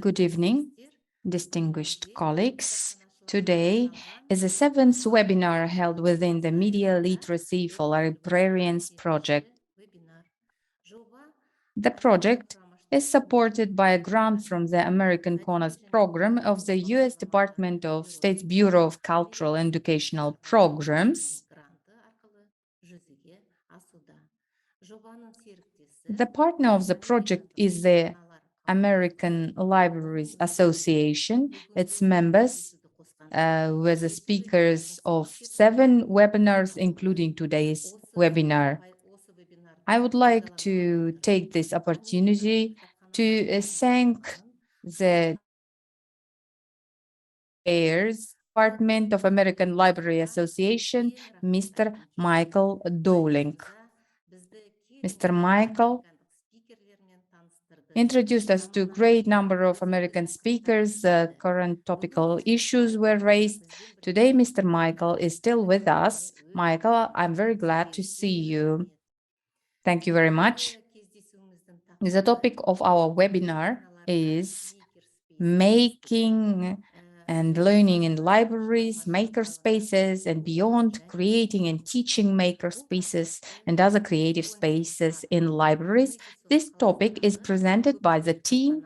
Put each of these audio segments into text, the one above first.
Good evening, distinguished colleagues. Today is the seventh webinar held within the Media Literacy for Librarians project. The project is supported by a grant from the American Corners program of the U.S. Department of State's Bureau of Cultural and Educational Programs. The partner of the project is the American Libraries Association. Its members were the speakers of 7 webinars, including today's webinar. I would like to take this opportunity to thank the Department of American Library Association, Mr. Michael Dowling. Mr. Michael introduced us to a great number of American speakers. Current topical issues were raised. Today, Mr. Michael is still with us. Michael, I'm very glad to see you. Thank you very much. The topic of our webinar is making and learning in libraries, makerspaces, and beyond, creating and teaching makerspaces and other creative spaces in libraries. This topic is presented by the team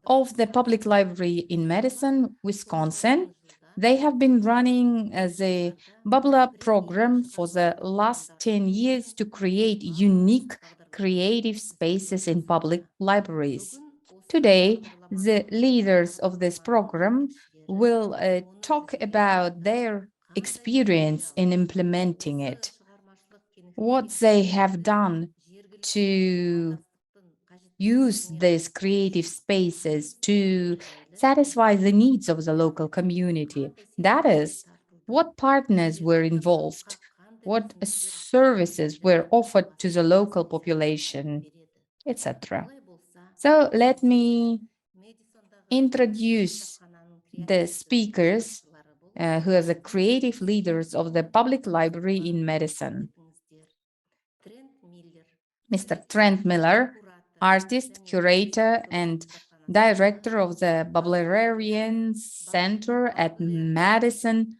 of the Public Library in Madison, Wisconsin. They have been running the Bubble Up program for the last 10 years to create unique creative spaces in public libraries. Today, the leaders of this program will talk about their experience in implementing it, what they have done to use these creative spaces to satisfy the needs of the local community. That is, what partners were involved, what services were offered to the local population, etc. So let me introduce the speakers who are the creative leaders of the public library in Madison. Mr. Trent Miller, artist, curator, and director of the Bubblarian Center at Madison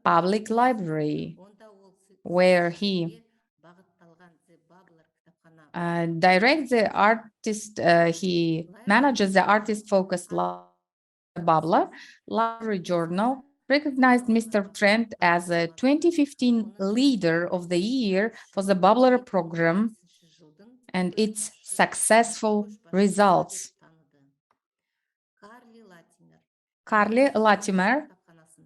Public Library, where he directs the artist, he manages the artist-focused Bubbler Library Journal, recognized Mr. Trent as a 2015 Leader of the Year for the Bubbler program and its successful results. Carly Latimer,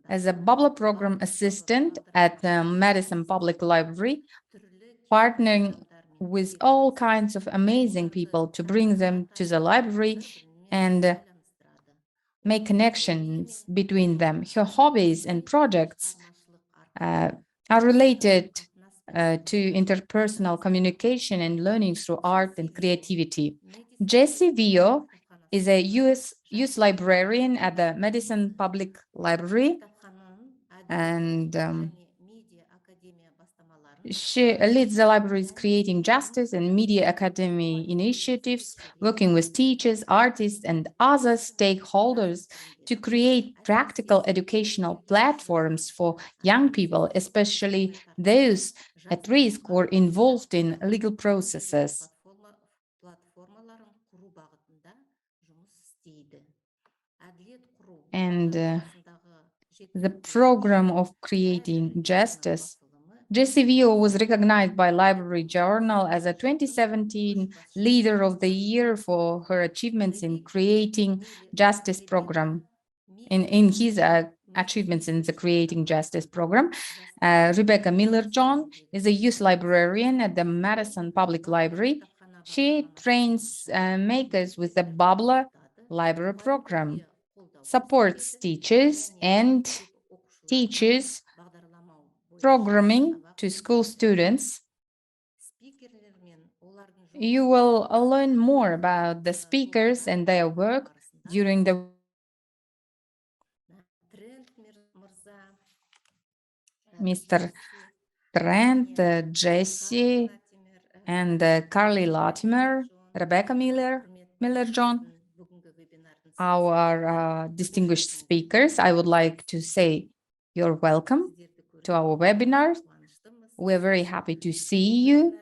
as a Bubbler program assistant at the Madison Public Library, partnering with all kinds of amazing people to bring them to the library and make connections between them. Her hobbies and projects are related to interpersonal communication and learning through art and creativity. Jessie Vio is a youth librarian at the Madison Public Library, and she leads the library's Creating Justice and Media Academy initiatives, working with teachers, artists, and other stakeholders to create practical educational platforms for young people, especially those at risk or involved in legal processes. And the program of Creating Justice, Jessie Vio was recognized by Library Journal as a 2017 Leader of the Year for her achievements in Creating Justice program. In his achievements in the Creating Justice program, Rebecca Miller-John is a youth librarian at the Madison Public Library. She trains makers with the Bubbler Library program, supports teachers and teaches programming to school students. You will learn more about the speakers and their work during the Mr. Trent, Jessie, and Carly Latimer, Rebecca Miller-John. our distinguished speakers, I would like to say you're welcome to our webinar. We're very happy to see you.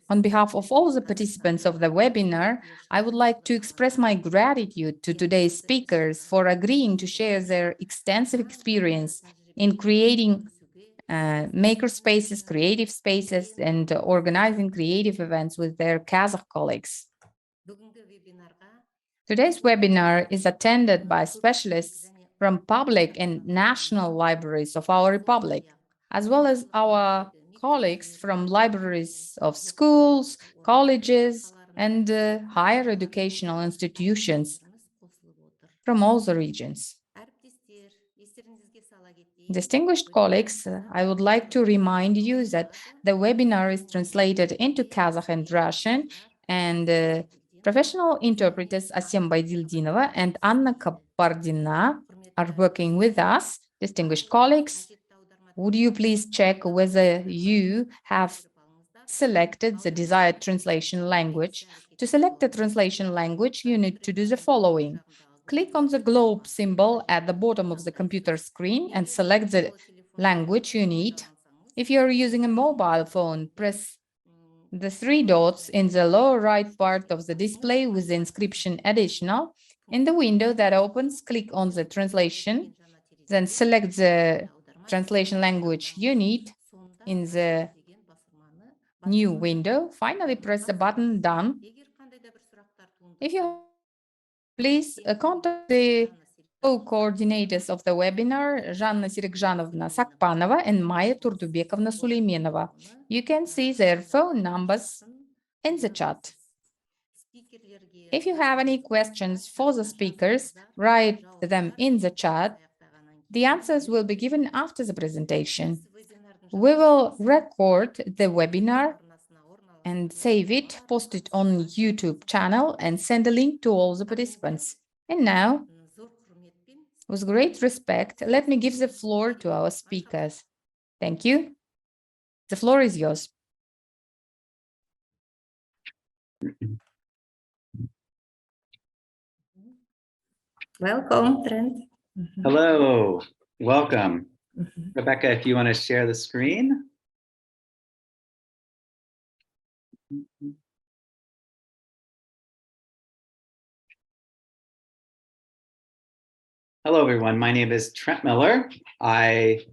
On behalf of all the participants of the webinar, I would like to express my gratitude to today's speakers for agreeing to share their extensive experience in creating makerspaces, creative spaces, and organizing creative events with their Kazakh colleagues. Today's webinar is attended by specialists from public and national libraries of our republic, as well as our colleagues from libraries of schools, colleges, and higher educational institutions from all the regions. Distinguished colleagues, I would like to remind you that the webinar is translated into Kazakh and Russian, and professional interpreters Asem Baydildinova and Anna Kapardina are working with us. Distinguished colleagues, would you please check whether you have selected the desired translation language? To select the translation language, you need to do the following. Click on the globe symbol at the bottom of the computer screen and select the language you need. If you're using a mobile phone, press the three dots in the lower right part of the display with the inscription additional. In the window that opens, click on the translation, then select the translation language you need in the new window. Finally, press the button Done. If you please contact the co-coordinators of the webinar, Жанна Серикжановна Sakpanova and Maya Turdubekovna Suleymenova. You can see their phone numbers in the chat. If you have any questions for the speakers, write them in the chat. The answers will be given after the presentation. We will record the webinar and save it, post it on YouTube channel, and send a link to all the participants. And now, with great respect, let me give the floor to our speakers. Thank you. The floor is yours. Welcome, Trent. Hello, welcome. Rebecca, if you want to share the screen. Hello, everyone. My name is Trent Miller. I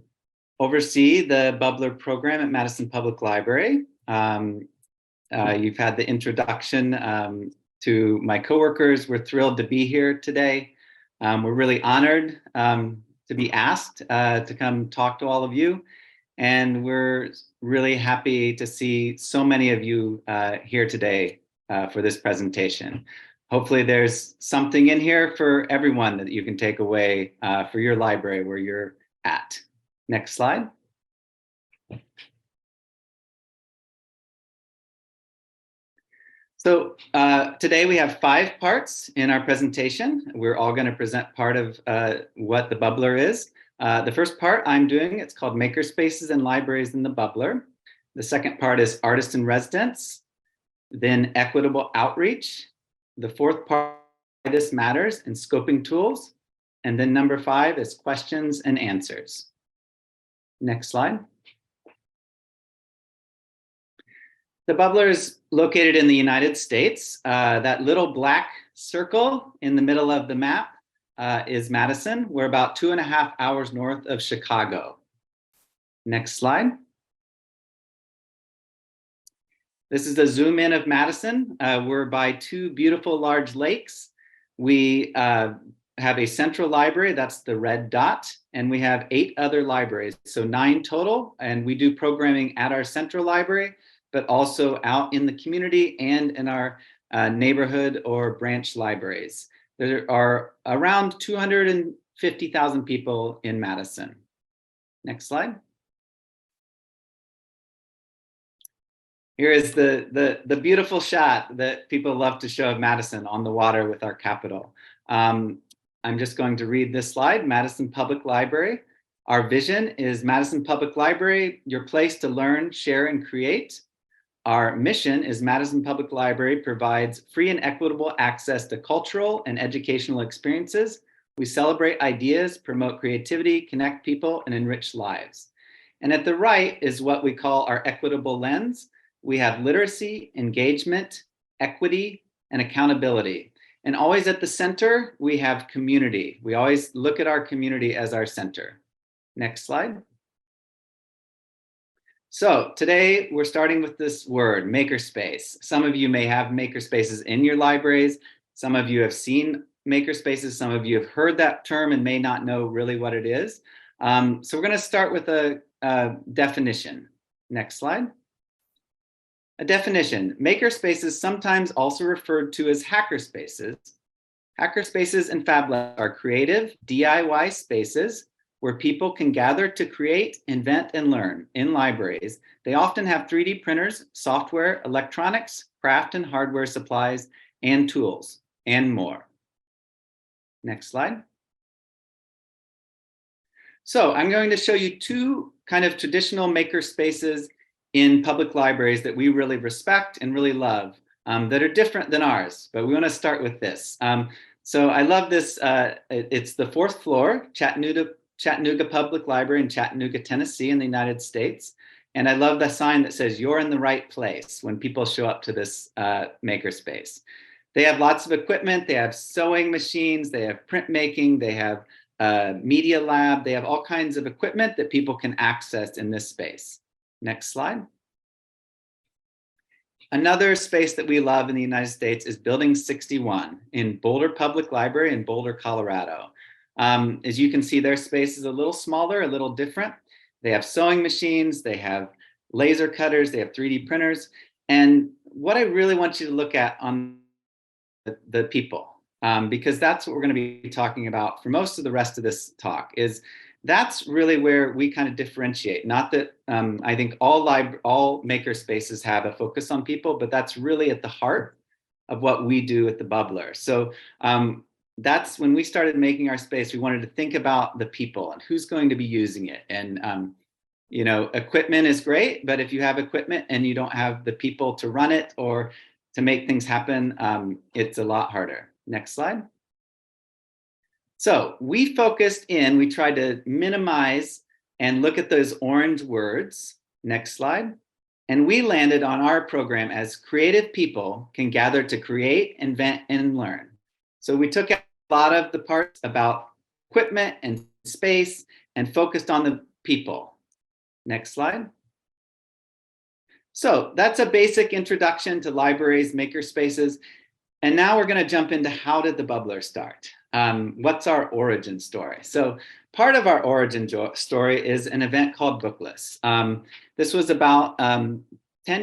oversee the Bubbler program at Madison Public Library. You've had the introduction to my coworkers. We're thrilled to be here today. We're really honored to be asked to come talk to all of you. And we're really happy to see so many of you here today for this presentation. Hopefully there's something in here for everyone that you can take away for your library where you're at. Next slide. So today we have 5 parts in our presentation. We're all going to present part of what the Bubbler is. The first part I'm doing, it's called Makerspaces and Libraries in the Bubbler. The second part is Artist in Residence, then Equitable Outreach. The fourth part, Why This Matters and Scoping Tools. And then number 5 is Questions and Answers. Next slide. The Bubbler is located in the United States. That little black circle in the middle of the map is Madison. We're about 2.5 hours north of Chicago. Next slide. This is the zoom in of Madison. We're by 2 beautiful large lakes. We have a central library, that's the red dot, and we have 8 other libraries, so 9 total, and we do programming at our central library, but also out in the community and in our neighborhood or branch libraries. There are around 250,000 people in Madison. Next slide. Here is the beautiful shot that people love to show of Madison on the water with our capital. I'm just going to read this slide, Madison Public Library. Our vision is Madison Public Library, your place to learn, share, and create. Our mission is Madison Public Library provides free and equitable access to cultural and educational experiences. We celebrate ideas, promote creativity, connect people, and enrich lives. And at the right is what we call our equitable lens. We have literacy, engagement, equity, and accountability. And always at the center, we have community. We always look at our community as our center. Next slide. So today we're starting with this word, makerspace. Some of you may have makerspaces in your libraries. Some of you have seen makerspaces. Some of you have heard that term and may not know really what it is. So we're going to start with a definition. Next slide. A definition. Makerspaces, sometimes also referred to as hackerspaces. Hackerspaces and Fab Labs are creative DIY spaces where people can gather to create, invent, and learn in libraries. They often have 3D printers, software, electronics, craft and hardware supplies, and tools, and more. Next slide. So I'm going to show you two kind of traditional maker spaces in public libraries that we really respect and really love that are different than ours, but we want to start with this. So I love this. It's the 4th floor, Chattanooga Public Library in Chattanooga, Tennessee in the United States. And I love the sign that says, "You're in the right place," when people show up to this makerspace. They have lots of equipment. They have sewing machines. They have printmaking. They have media lab. They have all kinds of equipment that people can access in this space. Next slide. Another space that we love in the United States is Building 61 in Boulder Public Library in Boulder, Colorado. As you can see, their space is a little smaller, a little different. They have sewing machines, they have laser cutters, they have 3D printers. And what I really want you to look at on the people, because that's what we're going to be talking about for most of the rest of this talk, is that's really where we kind of differentiate. Not that I think all maker spaces have a focus on people, but that's really at the heart of what we do at the Bubbler. So that's when we started making our space. We wanted to think about the people and who's going to be using it. And you know, equipment is great, but if you have equipment and you don't have the people to run it or to make things happen, it's a lot harder. Next slide. So we tried to minimize and look at those orange words. Next slide. And we landed on our program as creative people can gather to create, invent, and learn. So we took out a lot of the parts about equipment and space and focused on the people. Next slide. So that's a basic introduction to libraries, makerspaces. And now we're going to jump into how did the Bubbler start? What's our origin story? So part of our origin story is an event called Bookless. This was about 10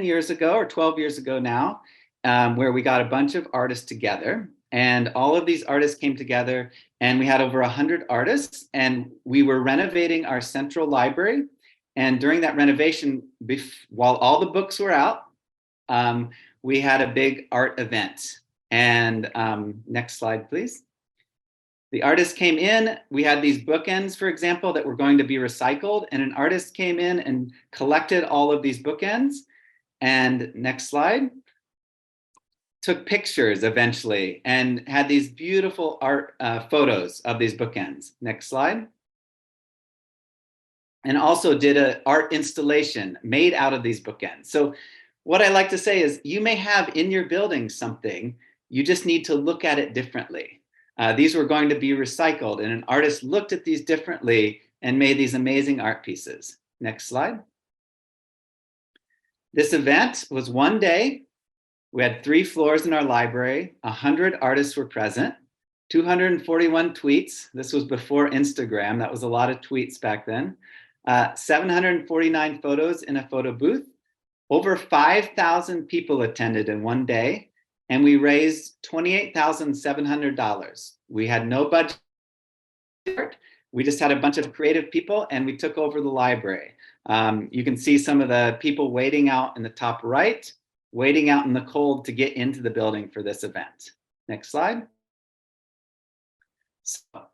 years ago or 12 years ago now, where we got a bunch of artists together. And all of these artists came together and we had over 100 artists and we were renovating our central library. And during that renovation, while all the books were out, we had a big art event. And next slide, please. The artist came in, we had these bookends, for example, that were going to be recycled, and an artist came in and collected all of these bookends. And next slide. Took pictures eventually and had these beautiful art photos of these bookends. Next slide. And also did an art installation made out of these bookends. So what I like to say is you may have in your building something, you just need to look at it differently. These were going to be recycled and an artist looked at these differently and made these amazing art pieces. Next slide. This event was one day. We had 3 floors in our library, 100 artists were present, 241 tweets. This was before Instagram. That was a lot of tweets back then. 749 photos in a photo booth. Over 5,000 people attended in one day, and we raised $28,700. We had no budget. We just had a bunch of creative people, and we took over the library. You can see some of the people waiting out in the top right, waiting out in the cold to get into the building for this event. Next slide. So,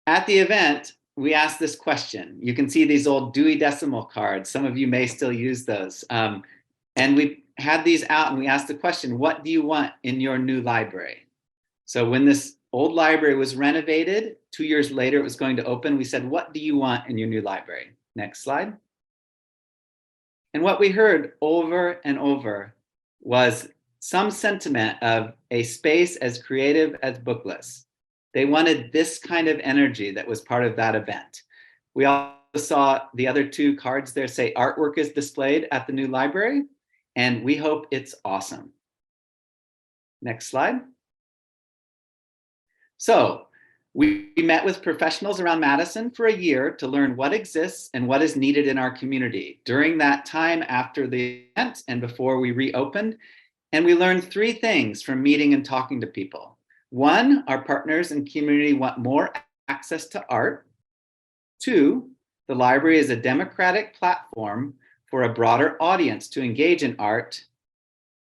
at the event, we asked this question. You can see these old Dewey Decimal cards. Some of you may still use those. And we had these out and we asked the question, what do you want in your new library? So when this old library was renovated, 2 years later it was going to open, we said, what do you want in your new library? Next slide. And what we heard over and over was some sentiment of a space as creative as Bookless. They wanted this kind of energy that was part of that event. We also saw the other two cards there say artwork is displayed at the new library, and we hope it's awesome. Next slide. So we met with professionals around Madison for a year to learn what exists and what is needed in our community during that time after the event and before we reopened. And we learned three things from meeting and talking to people. One, our partners and community want more access to art. Two, the library is a democratic platform for a broader audience to engage in art.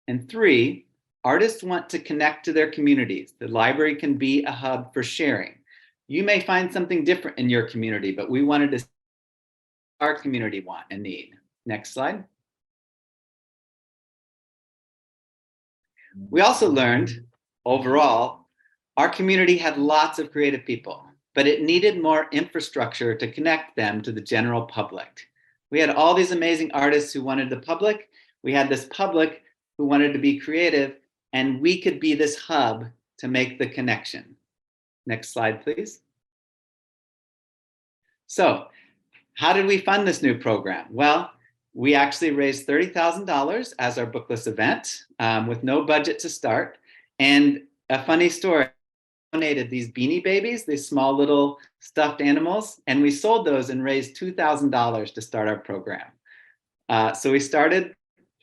And three, artists want to connect to their communities. The library can be a hub for sharing. You may find something different in your community, but we wanted to see what our community want and need. Next slide. We also learned, overall, our community had lots of creative people, but it needed more infrastructure to connect them to the general public. We had all these amazing artists who wanted the public. We had this public who wanted to be creative, and we could be this hub to make the connection. Next slide, please. So, how did we fund this new program? Well, we actually raised $30,000 as our Bookless event with no budget to start. And a funny story, we donated these Beanie Babies, these small little stuffed animals, and we sold those and raised $2,000 to start our program. So we started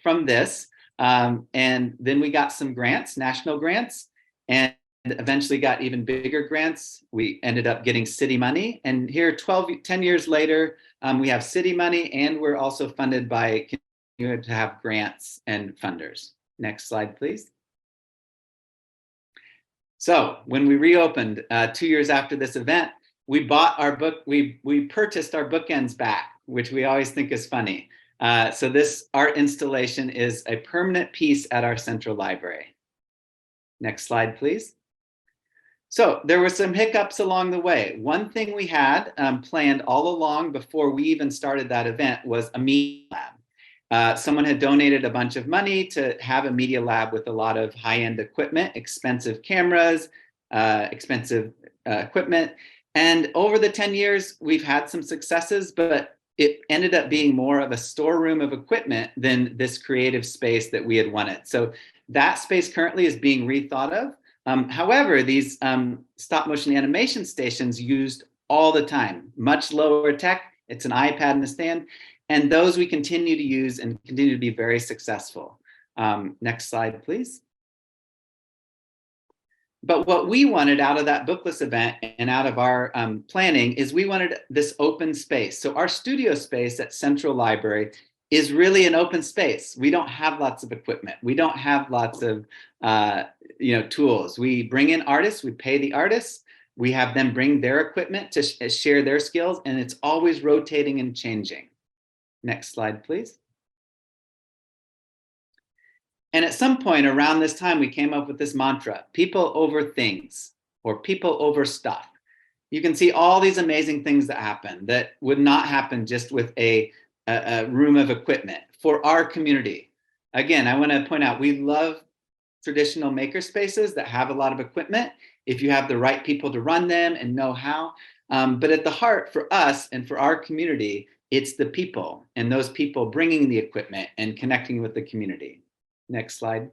from this, and then we got some grants, national grants, and eventually got even bigger grants. We ended up getting city money. And here, 10 years later, we have city money, and we're also funded by continuing to have grants and funders. Next slide, please. So when we reopened 2 years after this event, we bought our book, we purchased our bookends back, which we always think is funny. So this art installation is a permanent piece at our central library. Next slide, please. So there were some hiccups along the way. One thing we had planned all along before we even started that event was a media lab. Someone had donated a bunch of money to have a media lab with a lot of high-end equipment, expensive cameras, expensive equipment. And over the 10 years, we've had some successes, but it ended up being more of a storeroom of equipment than this creative space that we had wanted. So that space currently is being rethought of. However, these stop motion animation stations used all the time, much lower tech. It's an iPad and a stand, and those we continue to use and continue to be very successful. Next slide, please. But what we wanted out of that Bookless event and out of our planning is we wanted this open space. So our studio space at Central Library is really an open space. We don't have lots of equipment. We don't have lots of tools. We bring in artists, we pay the artists, we have them bring their equipment to share their skills, and it's always rotating and changing. Next slide, please. And at some point around this time, we came up with this mantra, people over things, or people over stuff. You can see all these amazing things that happen that would not happen just with a room of equipment for our community. Again, I want to point out, we love traditional maker spaces that have a lot of equipment if you have the right people to run them and know how. But at the heart for us and for our community, it's the people and those people bringing the equipment and connecting with the community. Next slide.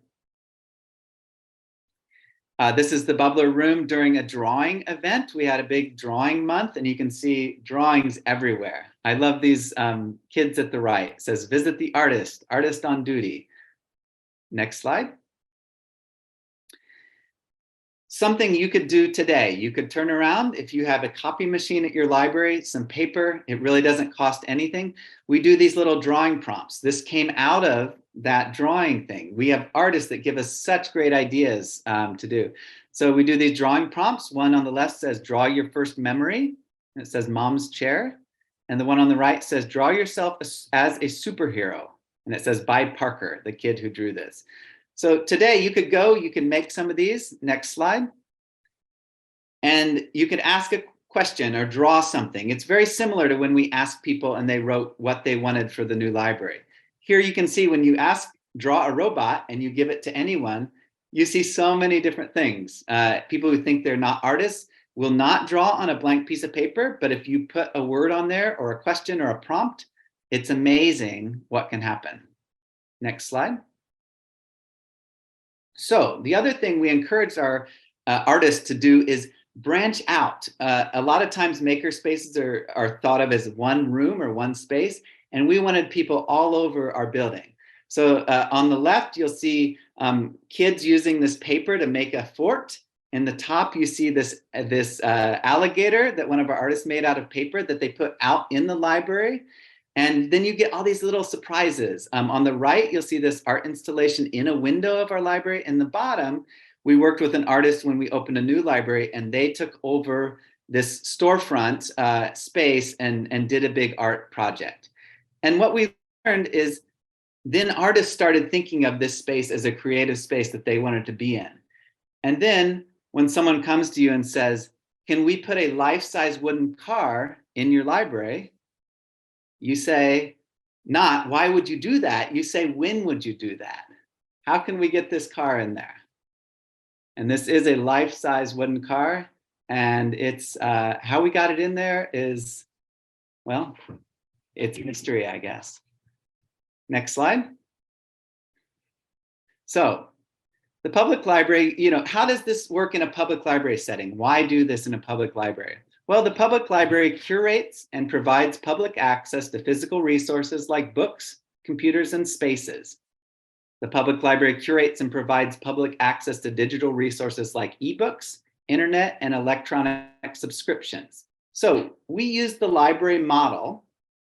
This is the Bubbler room during a drawing event. We had a big drawing month, and you can see drawings everywhere. I love these kids at the right. It says, visit the artist, artist on duty. Next slide. Something you could do today. You could turn around if you have a copy machine at your library, some paper, it really doesn't cost anything. We do these little drawing prompts. This came out of that drawing thing. We have artists that give us such great ideas to do. So we do these drawing prompts. One on the left says, draw your first memory. And it says mom's chair. And the one on the right says, draw yourself as a superhero. And it says by Parker, the kid who drew this. So today you could go, you can make some of these. Next slide. And you could ask a question or draw something. It's very similar to when we asked people and they wrote what they wanted for the new library. Here you can see when you draw a robot and you give it to anyone, you see so many different things. People who think they're not artists will not draw on a blank piece of paper, but if you put a word on there or a question or a prompt, it's amazing what can happen. Next slide. So the other thing we encourage our artists to do is branch out. A lot of times makerspaces are thought of as one room or one space, and we wanted people all over our building. So on the left, you'll see kids using this paper to make a fort. In the top, you see this alligator that one of our artists made out of paper that they put out in the library. And then you get all these little surprises. On the right, you'll see this art installation in a window of our library. In the bottom, we worked with an artist when we opened a new library, and they took over this storefront space and did a big art project. And what we learned is then artists started thinking of this space as a creative space that they wanted to be in. And then when someone comes to you and says, can we put a life-size wooden car in your library? You say, not, why would you do that? You say, when would you do that? How can we get this car in there? And this is a life-size wooden car. And it's how we got it in there is, well, it's mystery, I guess. Next slide. So the public library, how does this work in a public library setting? Why do this in a public library? Well, the public library curates and provides public access to physical resources like books, computers, and spaces. The public library curates and provides public access to digital resources like ebooks, internet, and electronic subscriptions. So we use the library model,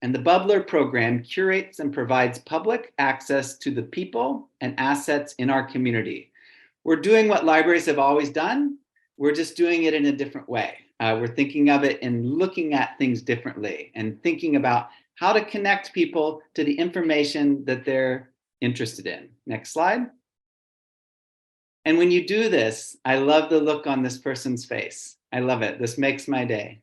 and the Bubbler program curates and provides public access to the people and assets in our community. We're doing what libraries have always done. We're just doing it in a different way. We're thinking of it and looking at things differently and thinking about how to connect people to the information that they're interested in. Next slide. And when you do this, I love the look on this person's face. I love it. This makes my day.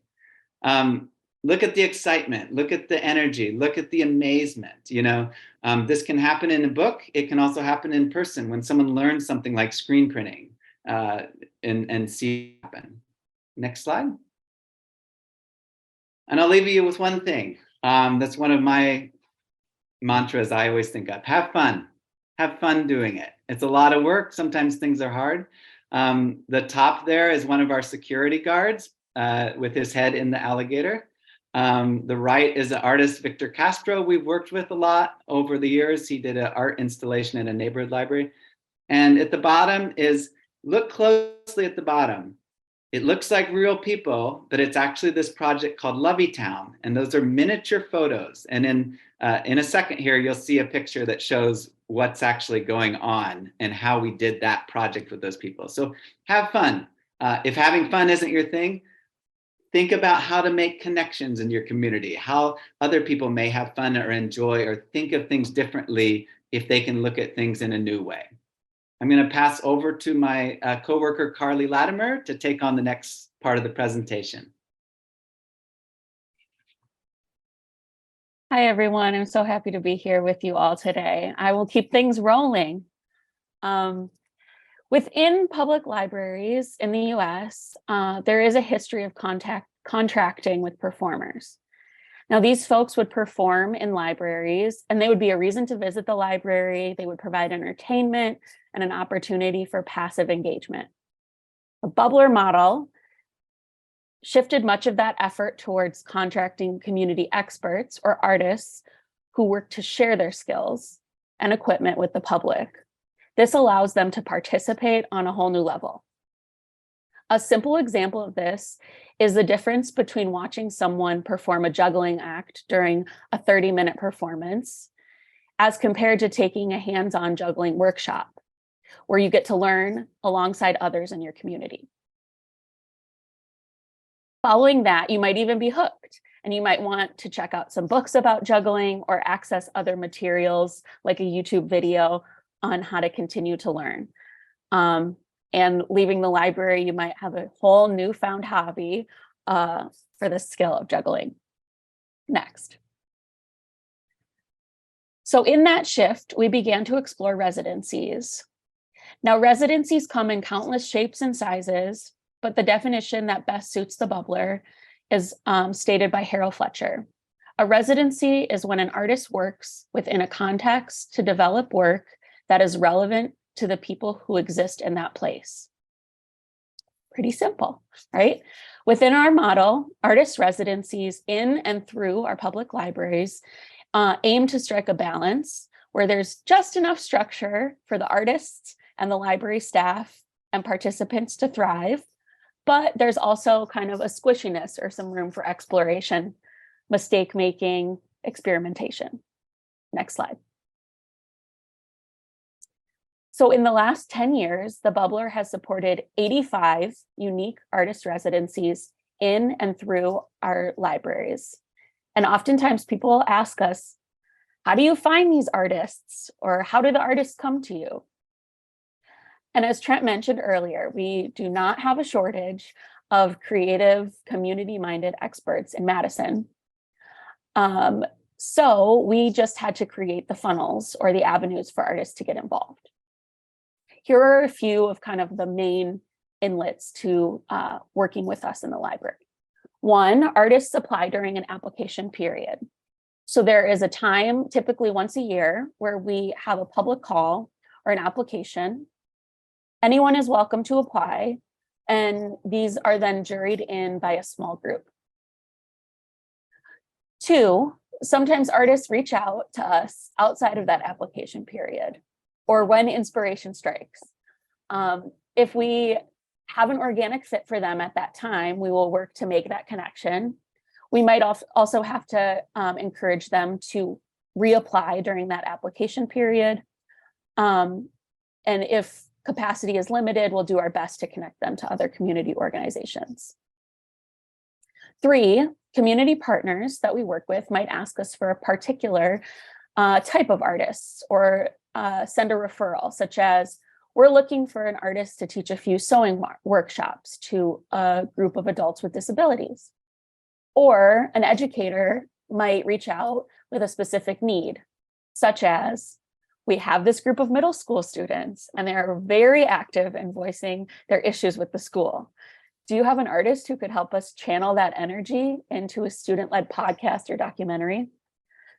Look at the excitement, look at the energy, look at the amazement. This can happen in a book. It can also happen in person when someone learns something like screen printing and see it happen. Next slide. And I'll leave you with one thing. That's one of my mantras I always think of. Have fun. Have fun doing it. It's a lot of work. Sometimes things are hard. The top there is one of our security guards with his head in the alligator. The right is the artist, Victor Castro, we've worked with a lot over the years. He did an art installation in a neighborhood library. And at the bottom is, look closely at the bottom. It looks like real people, but it's actually this project called Loveytown. And those are miniature photos. And in a second here, you'll see a picture that shows what's actually going on and how we did that project with those people. So have fun. If having fun isn't your thing, think about how to make connections in your community, how other people may have fun or enjoy or think of things differently if they can look at things in a new way. I'm going to pass over to my coworker, Carly Latimer, to take on the next part of the presentation. Hi, everyone. I'm so happy to be here with you all today. I will keep things rolling. Within public libraries in the US, there is a history of contracting with performers. Now, these folks would perform in libraries, and they would be a reason to visit the library. They would provide entertainment and an opportunity for passive engagement. The Bubbler model shifted much of that effort towards contracting community experts or artists who work to share their skills and equipment with the public. This allows them to participate on a whole new level. A simple example of this is the difference between watching someone perform a juggling act during a 30-minute performance as compared to taking a hands-on juggling workshop, where you get to learn alongside others in your community. Following that, you might even be hooked and you might want to check out some books about juggling or access other materials like a YouTube video on how to continue to learn. And leaving the library, you might have a whole newfound hobby for the skill of juggling. Next. So in that shift, we began to explore residencies. Now, residencies come in countless shapes and sizes, but the definition that best suits the bubbler is stated by Harold Fletcher. A residency is when an artist works within a context to develop work that is relevant to the people who exist in that place. Pretty simple, right? Within our model, artist residencies in and through our public libraries aim to strike a balance where there's just enough structure for the artists and the library staff and participants to thrive, but there's also kind of a squishiness or some room for exploration, mistake making, experimentation. Next slide. So in the last 10 years, the Bubbler has supported 85 unique artist residencies in and through our libraries. And oftentimes people ask us, how do you find these artists? Or how do the artists come to you? And as Trent mentioned earlier, we do not have a shortage of creative, community-minded experts in Madison. So we just had to create the funnels or the avenues for artists to get involved. Here are a few of kind of the main inlets to working with us in the library. One, artists apply during an application period. So there is a time, typically once a year, where we have a public call or an application. Anyone is welcome to apply, and these are then juried in by a small group. Two, sometimes artists reach out to us outside of that application period or when inspiration strikes. If we have an organic fit for them at that time, we will work to make that connection. We might also have to encourage them to reapply during that application period. And if capacity is limited, we'll do our best to connect them to other community organizations. Three, community partners that we work with might ask us for a particular type of artists or send a referral, such as we're looking for an artist to teach a few sewing workshops to a group of adults with disabilities. Or an educator might reach out with a specific need, such as we have this group of middle school students and they are very active in voicing their issues with the school. Do you have an artist who could help us channel that energy into a student-led podcast or documentary?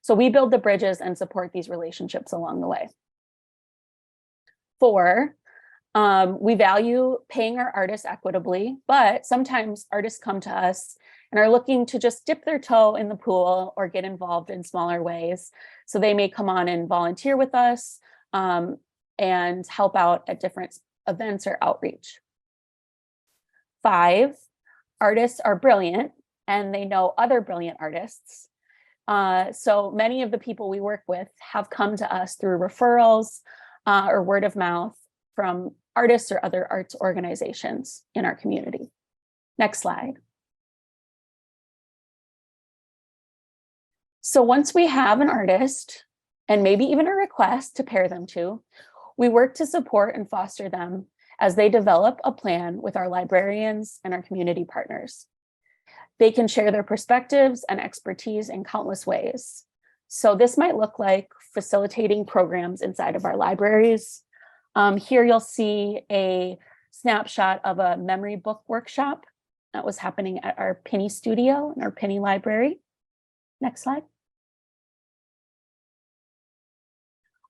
So we build the bridges and support these relationships along the way. Four, we value paying our artists equitably, but sometimes artists come to us and are looking to just dip their toe in the pool or get involved in smaller ways. So they may come on and volunteer with us and help out at different events or outreach. Five, artists are brilliant and they know other brilliant artists. So many of the people we work with have come to us through referrals or word of mouth from artists or other arts organizations in our community. Next slide. So once we have an artist and maybe even a request to pair them to, we work to support and foster them as they develop a plan with our librarians and our community partners. They can share their perspectives and expertise in countless ways. So this might look like facilitating programs inside of our libraries. Here you'll see a snapshot of a memory book workshop that was happening at our Penny studio in our Penny library. Next slide.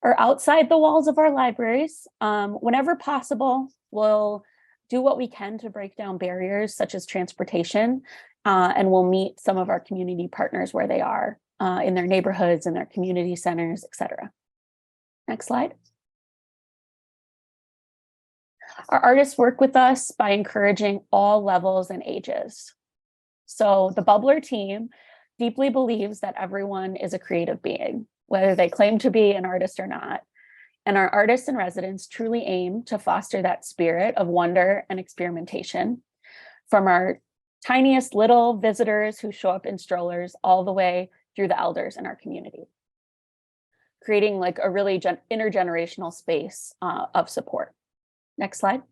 Or outside the walls of our libraries, whenever possible, we'll do what we can to break down barriers such as transportation, and we'll meet some of our community partners where they are in their neighborhoods and their community centers, et cetera. Next slide. Our artists work with us by encouraging all levels and ages. So the Bubbler team deeply believes that everyone is a creative being, whether they claim to be an artist or not. And our artists and residents truly aim to foster that spirit of wonder and experimentation from our tiniest little visitors who show up in strollers all the way through the elders in our community, creating like a really intergenerational space of support. Next slide.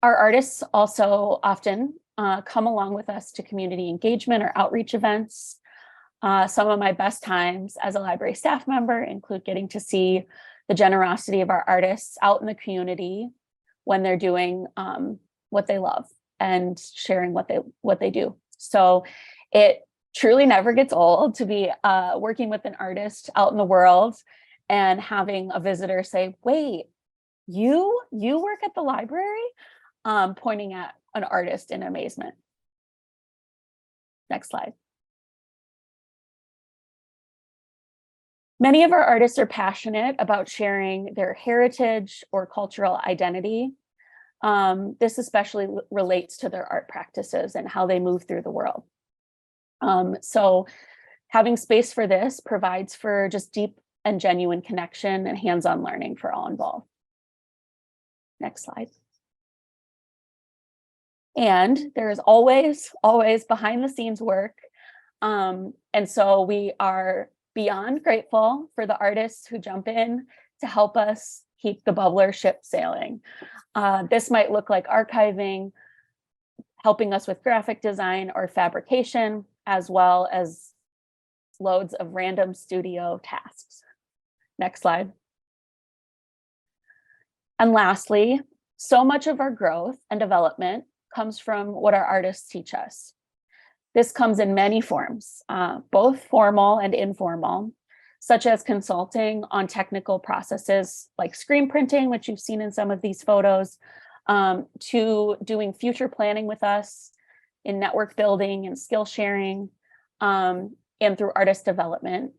Our artists also often come along with us to community engagement or outreach events. Some of my best times as a library staff member include getting to see the generosity of our artists out in the community when they're doing what they love and sharing what they do. So it truly never gets old to be working with an artist out in the world and having a visitor say, wait, you work at the library? Pointing at an artist in amazement. Next slide. Many of our artists are passionate about sharing their heritage or cultural identity. This especially relates to their art practices and how they move through the world. So having space for this provides for just deep and genuine connection and hands-on learning for all involved. Next slide. And there is always behind the scenes work. And so we are beyond grateful for the artists who jump in to help us keep the bubbler ship sailing. This might look like archiving, helping us with graphic design or fabrication, as well as loads of random studio tasks. Next slide. And lastly, so much of our growth and development comes from what our artists teach us. This comes in many forms, both formal and informal, such as consulting on technical processes like screen printing, which you've seen in some of these photos, to doing future planning with us in network building and skill sharing, and through artist development,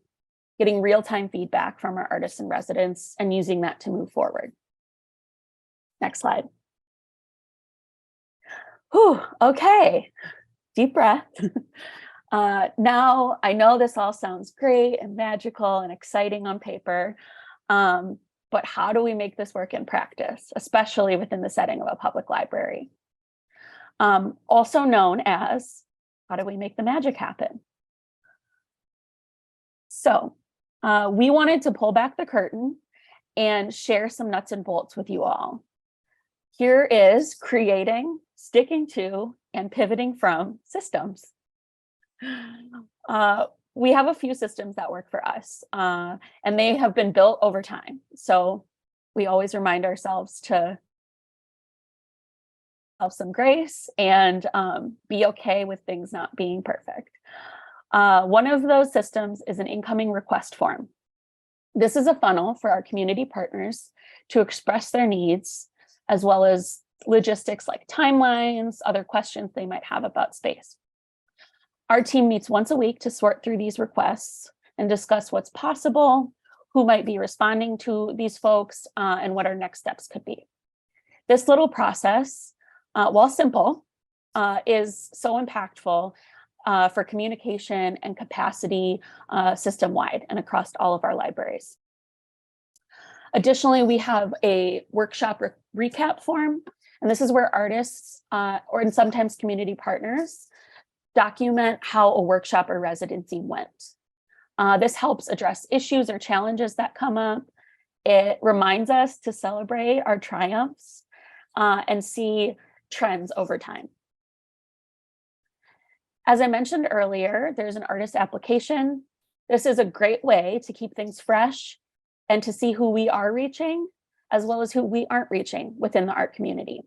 getting real-time feedback from our artists and residents and using that to move forward. Next slide. Whew, okay, deep breath. Now, I know this all sounds great and magical and exciting on paper, but how do we make this work in practice, especially within the setting of a public library? Also known as, how do we make the magic happen? So we wanted to pull back the curtain and share some nuts and bolts with you all. Here is creating, sticking to, and pivoting from systems. We have a few systems that work for us, and they have been built over time. So we always remind ourselves to have some grace and be okay with things not being perfect. One of those systems is an incoming request form. This is a funnel for our community partners to express their needs, as well as logistics like timelines, other questions they might have about space. Our team meets once a week to sort through these requests and discuss what's possible, who might be responding to these folks, and what our next steps could be. This little process, while simple, is so impactful for communication and capacity system-wide and across all of our libraries. Additionally, we have a workshop recap form, and this is where artists or sometimes community partners document how a workshop or residency went. This helps address issues or challenges that come up. It reminds us to celebrate our triumphs and see trends over time. As I mentioned earlier, there's an artist application. This is a great way to keep things fresh and to see who we are reaching, as well as who we aren't reaching within the art community.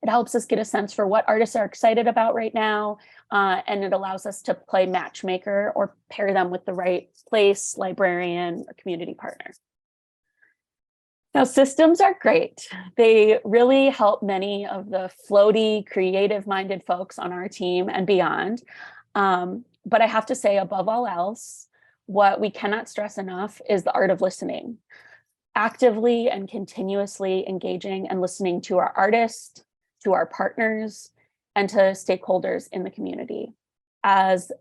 It helps us get a sense for what artists are excited about right now, and it allows us to play matchmaker or pair them with the right place, librarian, or community partner. Now, systems are great. They really help many of the floaty, creative-minded folks on our team and beyond. But I have to say, above all else, what we cannot stress enough is the art of listening. Actively and continuously engaging and listening to our artists, to our partners, and to stakeholders in the community. As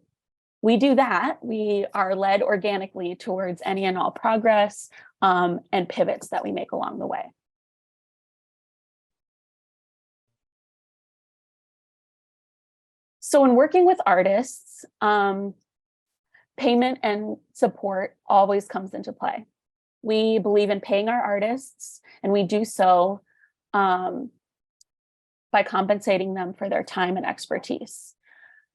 we do that, we are led organically towards any and all progress and pivots that we make along the way. So in working with artists, payment and support always comes into play. We believe in paying our artists, and we do so by compensating them for their time and expertise.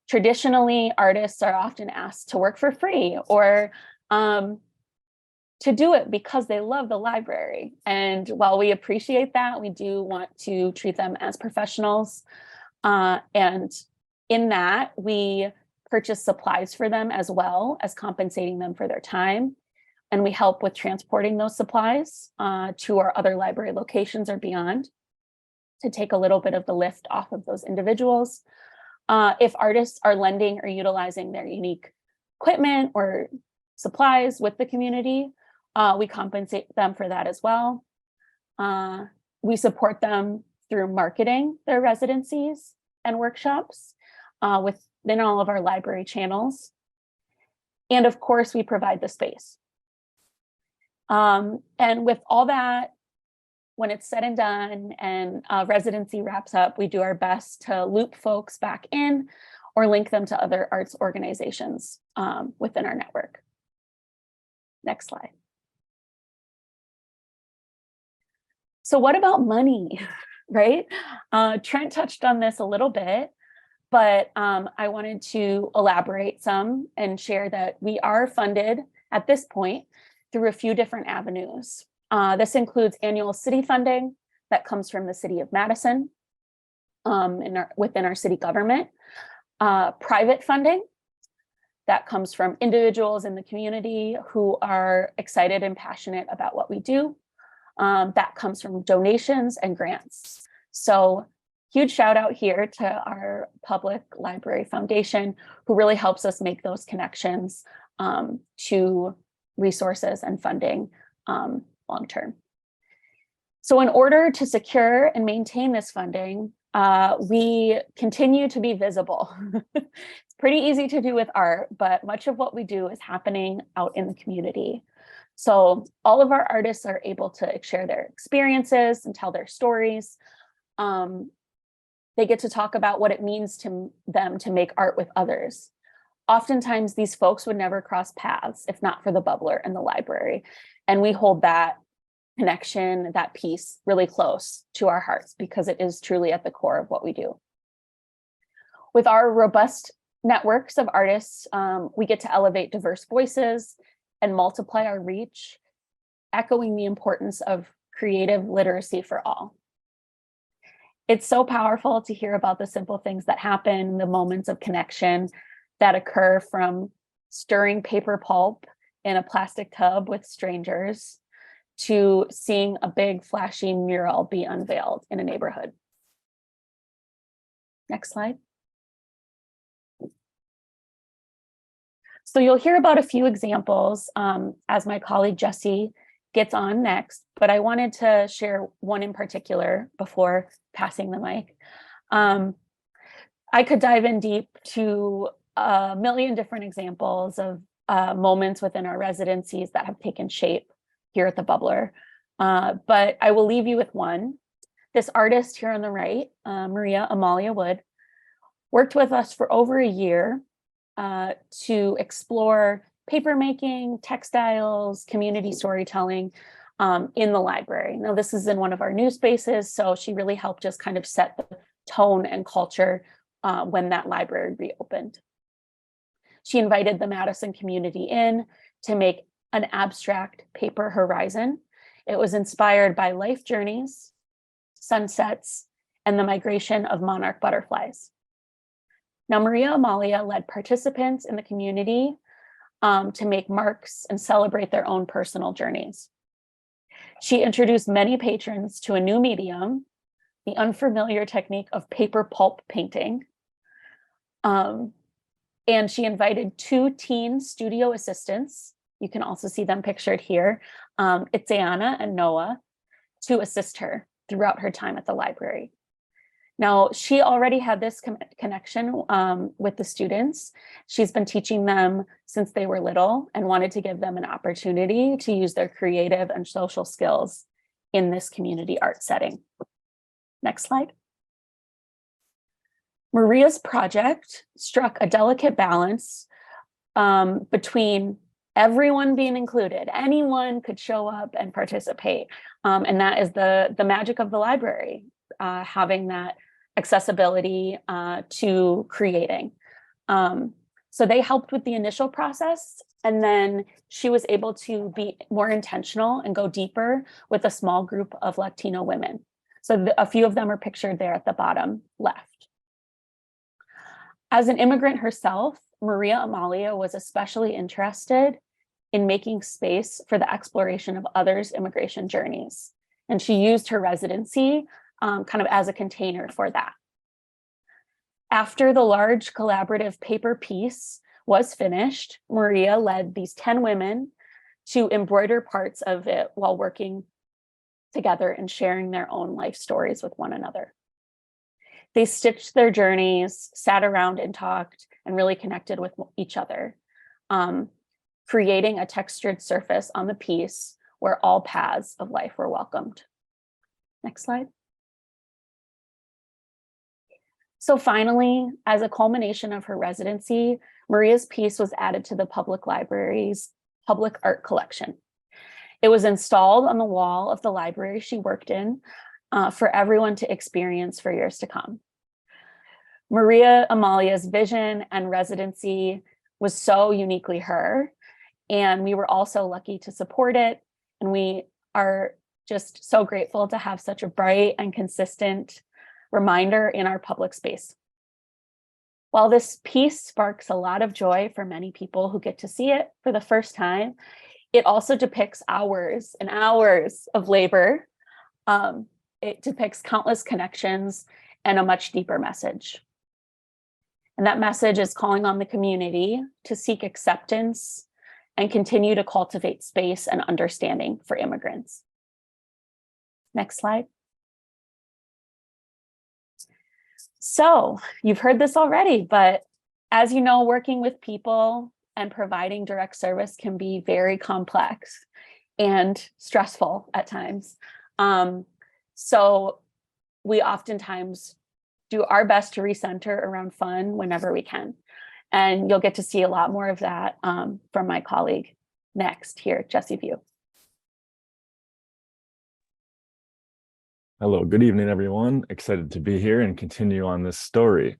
Traditionally, artists are often asked to work for free or to do it because they love the library. And while we appreciate that, we do want to treat them as professionals. And in that, we purchase supplies for them as well as compensating them for their time. And we help with transporting those supplies to our other library locations or beyond to take a little bit of the lift off of those individuals. If artists are lending or utilizing their unique equipment or supplies with the community, we compensate them for that as well. We support them through marketing their residencies and workshops within all of our library channels. And of course, we provide the space. And with all that, when it's said and done and residency wraps up, we do our best to loop folks back in or link them to other arts organizations within our network. Next slide. So what about money, right? Trent touched on this a little bit, but I wanted to elaborate some and share that we are funded at this point through a few different avenues. This includes annual city funding that comes from the city of Madison within our city government, private funding that comes from individuals in the community who are excited and passionate about what we do. That comes from donations and grants. So huge shout out here to our Public Library Foundation, who really helps us make those connections to resources and funding long term. So in order to secure and maintain this funding, we continue to be visible. It's pretty easy to do with art, but much of what we do is happening out in the community. So all of our artists are able to share their experiences and tell their stories. They get to talk about what it means to them to make art with others. Oftentimes, these folks would never cross paths if not for the Bubbler and the library. And we hold that connection, that piece really close to our hearts because it is truly at the core of what we do. With our robust networks of artists, we get to elevate diverse voices and multiply our reach, echoing the importance of creative literacy for all. It's so powerful to hear about the simple things that happen, the moments of connection that occur from stirring paper pulp in a plastic tub with strangers to seeing a big flashy mural be unveiled in a neighborhood. Next slide. So you'll hear about a few examples as my colleague Jessie gets on next, but I wanted to share one in particular before passing the mic. I could dive in deep to a million different examples of moments within our residencies that have taken shape here at the Bubbler, but I will leave you with one. This artist here on the right, Maria Amalia Wood, worked with us for over a year to explore paper making, textiles, community storytelling in the library. Now, this is in one of our new spaces, so she really helped us kind of set the tone and culture when that library reopened. She invited the Madison community in to make an abstract paper horizon. It was inspired by life journeys, sunsets, and the migration of monarch butterflies. Now, Maria Amalia led participants in the community to make marks and celebrate their own personal journeys. She introduced many patrons to a new medium, the unfamiliar technique of paper pulp painting. And she invited 2 teen studio assistants. You can also see them pictured here. It's Itzayana and Noah, to assist her throughout her time at the library. Now, she already had this connection with the students. She's been teaching them since they were little and wanted to give them an opportunity to use their creative and social skills in this community art setting. Next slide. Maria's project struck a delicate balance between everyone being included. Anyone could show up and participate. And that is the magic of the library, having that accessibility to creating. So they helped with the initial process, and then she was able to be more intentional and go deeper with a small group of Latino women. So a few of them are pictured there at the bottom left. As an immigrant herself, Maria Amalia was especially interested in making space for the exploration of others' immigration journeys. And she used her residency kind of as a container for that. After the large collaborative paper piece was finished, Maria led these 10 women to embroider parts of it while working together and sharing their own life stories with one another. They stitched their journeys, sat around and talked, and really connected with each other, creating a textured surface on the piece where all paths of life were welcomed. Next slide. So finally, as a culmination of her residency, Maria's piece was added to the public library's public art collection. It was installed on the wall of the library she worked in for everyone to experience for years to come. Maria Amalia's vision and residency was so uniquely her, and we were also lucky to support it. And we are just so grateful to have such a bright and consistent reminder in our public space. While this piece sparks a lot of joy for many people who get to see it for the first time, it also depicts hours and hours of labor. It depicts countless connections and a much deeper message. And that message is calling on the community to seek acceptance and continue to cultivate space and understanding for immigrants. Next slide. So you've heard this already, but as you know, working with people and providing direct service can be very complex and stressful at times. So we oftentimes do our best to recenter around fun whenever we can. And you'll get to see a lot more of that from my colleague next here, Jessie View. Hello, good evening, everyone. Excited to be here and continue on this story.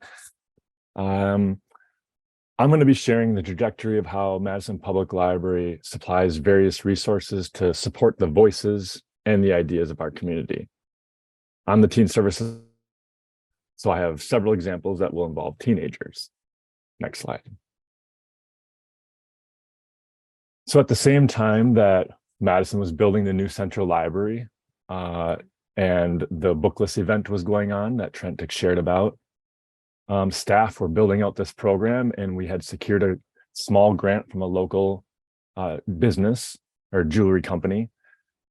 I'm going to be sharing the trajectory of how Madison Public Library supplies various resources to support the voices and the ideas of our community. I'm the teen services, so I have several examples that will involve teenagers. Next slide. So at the same time that Madison was building the new central library, and the bookless event was going on that Trent shared about, staff were building out this program, and we had secured a small grant from a local business or jewelry company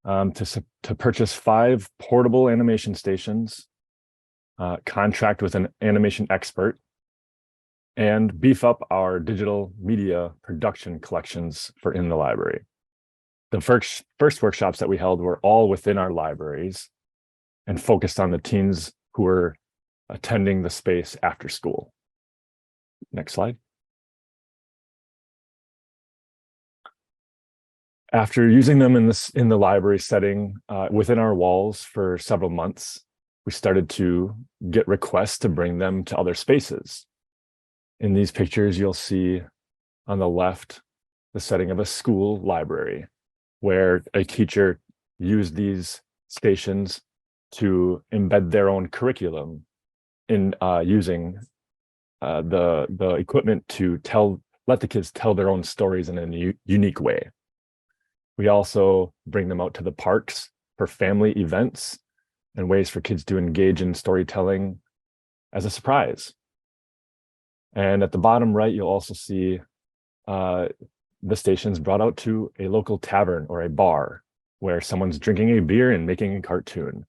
to purchase 5 portable animation stations, contract with an animation expert, and beef up our digital media production collections for in the library. The first workshops that we held were all within our libraries and focused on the teens who were attending the space after school. Next slide. After using them in the library setting within our walls for several months, we started to get requests to bring them to other spaces. In these pictures, you'll see on the left the setting of a school library where a teacher used these stations to embed their own curriculum in using the equipment to let the kids tell their own stories in a unique way. We also bring them out to the parks for family events and ways for kids to engage in storytelling as a surprise. And at the bottom right, you'll also see the stations brought out to a local tavern or a bar where someone's drinking a beer and making a cartoon.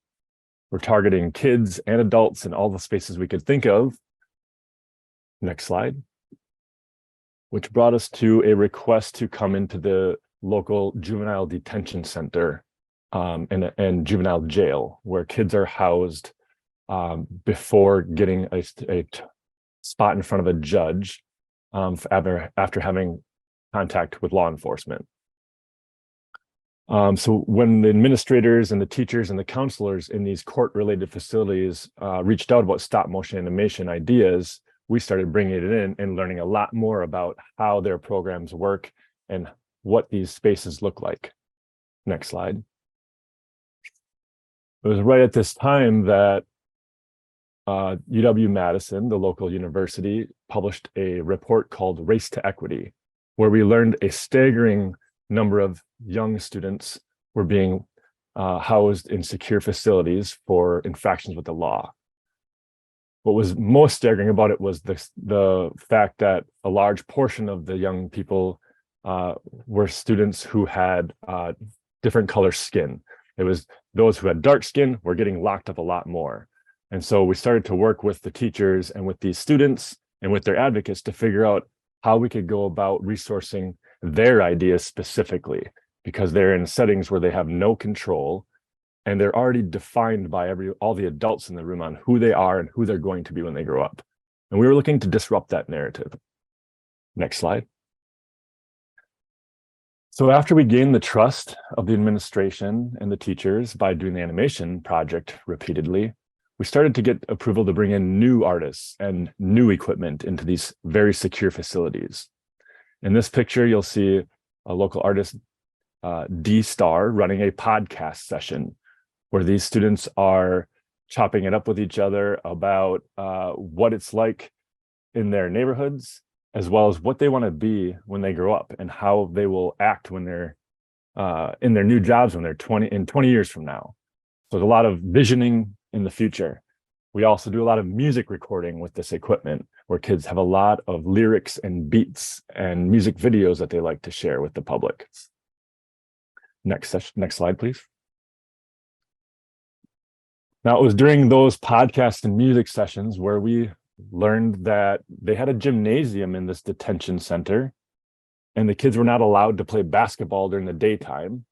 We're targeting kids and adults in all the spaces we could think of. Next slide. Which brought us to a request to come into the local juvenile detention center and juvenile jail, where kids are housed before getting spot in front of a judge after having contact with law enforcement. So when the administrators and the teachers and the counselors in these court-related facilities reached out about stop motion animation ideas, we started bringing it in and learning a lot more about how their programs work and what these spaces look like. Next slide. It was right at this time that UW-Madison, the local university, published a report called Race to Equity, where we learned a staggering number of young students were being housed in secure facilities for infractions with the law. What was most staggering about it was the fact that a large portion of the young people were students who had different color skin. It was those who had dark skin were getting locked up a lot more. And so we started to work with the teachers and with these students and with their advocates to figure out how we could go about resourcing their ideas specifically, because they're in settings where they have no control and they're already defined by all the adults in the room on who they are and who they're going to be when they grow up. And we were looking to disrupt that narrative. Next slide. So after we gained the trust of the administration and the teachers by doing the animation project repeatedly, we started to get approval to bring in new artists and new equipment into these very secure facilities. In this picture, you'll see a local artist, D-Star, running a podcast session where these students are chopping it up with each other about what it's like in their neighborhoods, as well as what they want to be when they grow up and how they will act when they're in their new jobs when they're 20 years from now. So there's a lot of visioning in the future. We also do a lot of music recording with this equipment, where kids have a lot of lyrics and beats and music videos that they like to share with the public. Next slide, please. Now, it was during those podcast and music sessions where we learned that they had a gymnasium in this detention center, and the kids were not allowed to play basketball during the daytime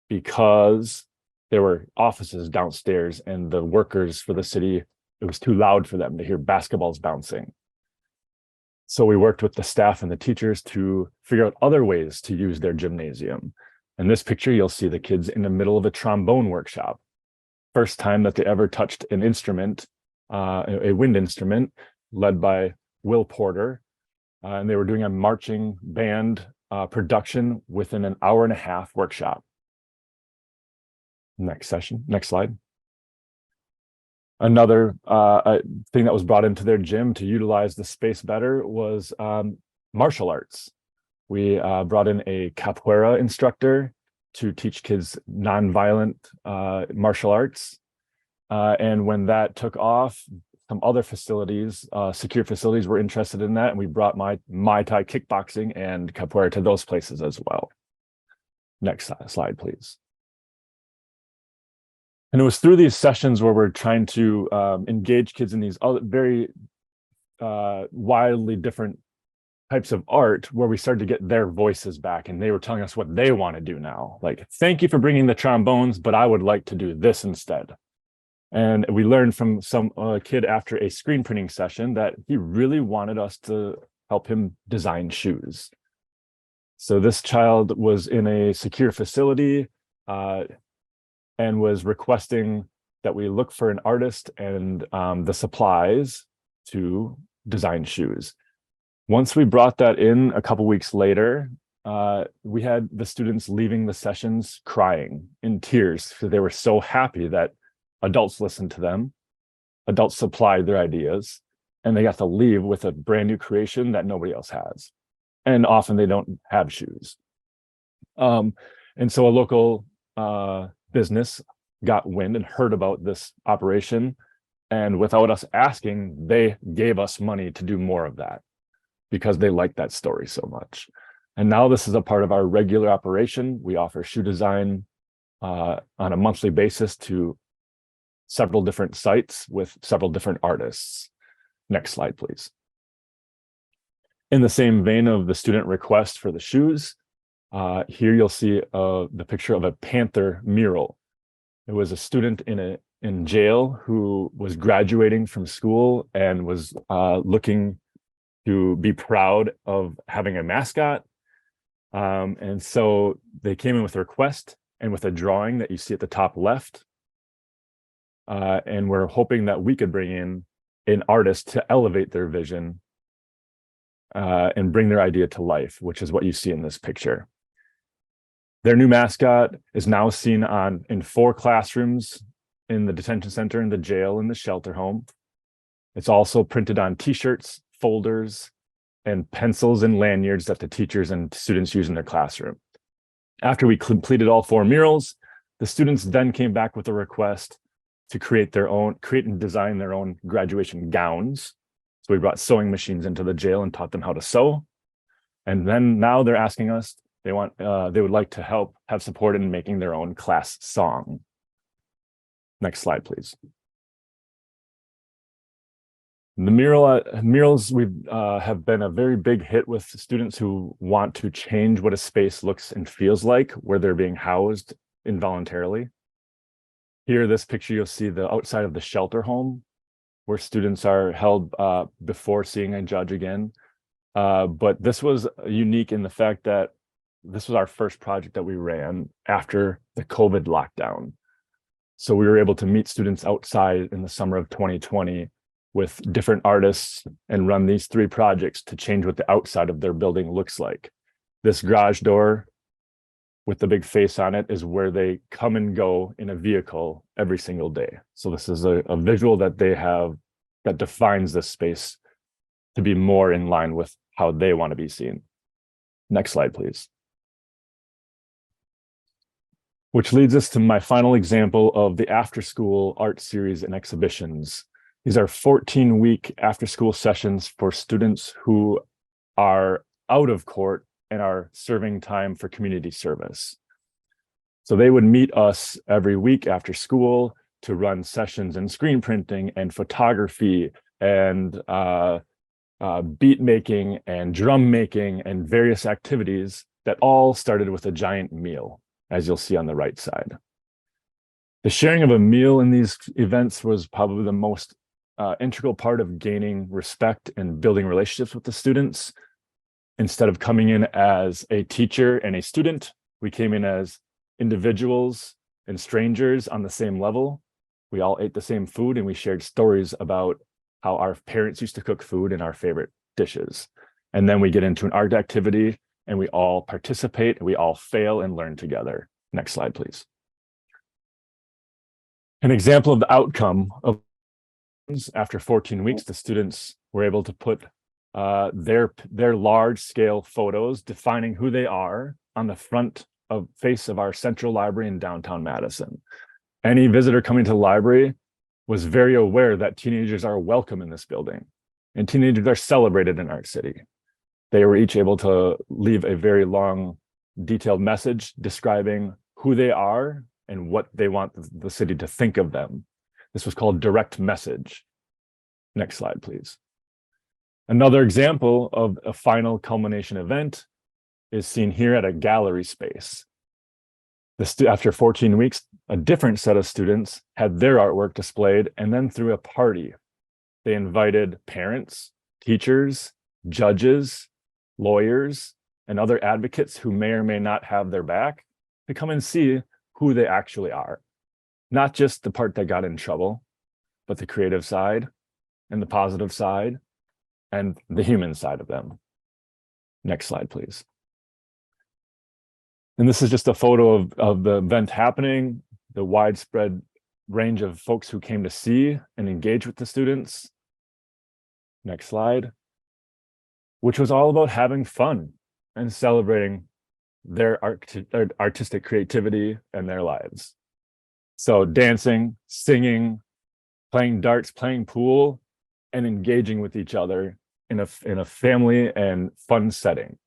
because there were offices downstairs and the workers for the city, it was too loud for them to hear basketballs bouncing. So we worked with the staff and the teachers to figure out other ways to use their gymnasium. In this picture, you'll see the kids in the middle of a trombone workshop. First time that they ever touched an instrument, a wind instrument led by Will Porter. And they were doing a marching band production within an hour-and-a-half workshop. Next slide. Another thing that was brought into their gym to utilize the space better was martial arts. We brought in a capoeira instructor to teach kids nonviolent martial arts. And when that took off, some other facilities, secure facilities, were interested in that. And we brought Muay Thai kickboxing and capoeira to those places as well. Next slide, please. And it was through these sessions where we're trying to engage kids in these other very wildly different types of art, where we started to get their voices back, and they were telling us what they want to do now. Like, thank you for bringing the trombones, but I would like to do this instead. And we learned from some kid after a screen printing session that he really wanted us to help him design shoes. So this child was in a secure facility and was requesting that we look for an artist and the supplies to design shoes. Once we brought that in a couple weeks later, we had the students leaving the sessions crying in tears because they were so happy that adults listened to them, adults supplied their ideas, and they got to leave with a brand new creation that nobody else has. And often they don't have shoes. And so a local business got wind and heard about this operation, and without us asking, they gave us money to do more of that because they liked that story so much. And now this is a part of our regular operation. We offer shoe design on a monthly basis to several different sites with several different artists. Next slide, please. In the same vein of the student request for the shoes, here you'll see the picture of a panther mural. It was a student in in jail who was graduating from school and was looking to be proud of having a mascot. And so they came in with a request and with a drawing that you see at the top left. And we're hoping that we could bring in an artist to elevate their vision and bring their idea to life, which is what you see in this picture. Their new mascot is now seen in 4 classrooms in the detention center, in the jail, in the shelter home. It's also printed on t-shirts, folders, and pencils and lanyards that the teachers and students use in their classroom. After we completed all 4 murals, the students then came back with a request to create and design their own graduation gowns. So we brought sewing machines into the jail and taught them how to sew. And then now they're asking us, they would like to have support in making their own class song. Next slide, please. The murals have been a very big hit with students who want to change what a space looks and feels like where they're being housed involuntarily. Here, this picture, you'll see the outside of the shelter home where students are held before seeing a judge again. But this was unique in the fact that this was our first project that we ran after the COVID lockdown. So we were able to meet students outside in the summer of 2020 with different artists and run these 3 projects to change what the outside of their building looks like. This garage door with the big face on it is where they come and go in a vehicle every single day. So this is a visual that they have that defines this space to be more in line with how they want to be seen. Next slide, please. Which leads us to my final example of the after-school art series and exhibitions. These are 14-week after-school sessions for students who are out of court and are serving time for community service. So they would meet us every week after school to run sessions in screen printing and photography and beat making and drum making and various activities that all started with a giant meal, as you'll see on the right side. The sharing of a meal in these events was probably the most integral part of gaining respect and building relationships with the students. Instead of coming in as a teacher and a student, we came in as individuals and strangers on the same level. We all ate the same food and we shared stories about how our parents used to cook food and our favorite dishes. And then we get into an art activity and we all participate, and we all fail and learn together. Next slide, please. An example of the outcome of after 14 weeks, the students were able to put their large scale photos defining who they are on the front face of our central library in downtown Madison. Any visitor coming to the library was very aware that teenagers are welcome in this building and teenagers are celebrated in our city. They were each able to leave a very long, detailed message describing who they are and what they want the city to think of them. This was called direct message. Next slide, please. Another example of a final culmination event is seen here at a gallery space. After 14 weeks, a different set of students had their artwork displayed, and then through a party, they invited parents, teachers, judges, lawyers, and other advocates who may or may not have their back to come and see who they actually are. Not just the part that got in trouble, but the creative side and the positive side and the human side of them. Next slide, please. And this is just a photo of the event happening, the widespread range of folks who came to see and engage with the students. Next slide. Which was all about having fun and celebrating their artistic creativity and their lives. So dancing, singing, playing darts, playing pool, and engaging with each other in a family and fun setting.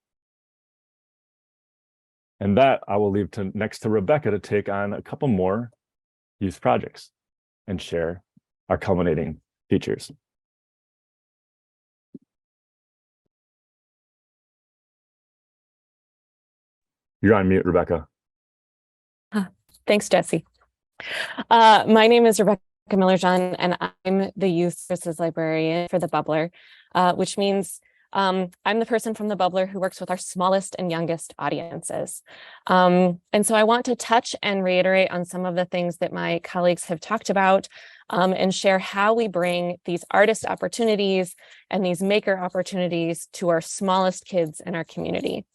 And that I will leave next to Rebecca to take on a couple more youth projects and share our culminating features. You're on mute, Rebecca. Thanks, Jesse. My name is Rebecca Miller-John, and I'm the Youth Services Librarian for the Bubbler, which means I'm the person from the Bubbler who works with our smallest and youngest audiences. And so I want to touch and reiterate on some of the things that my colleagues have talked about, and share how we bring these artist opportunities and these maker opportunities to our smallest kids in our community.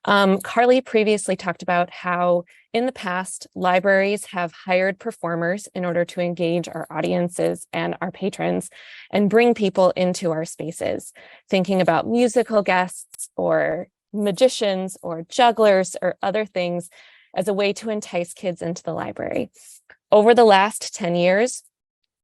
Carly previously talked about how in the past, libraries have hired performers in order to engage our audiences and our patrons and bring people into our spaces, thinking about musical guests or magicians or jugglers or other things as a way to entice kids into the library. Over the last 10 years,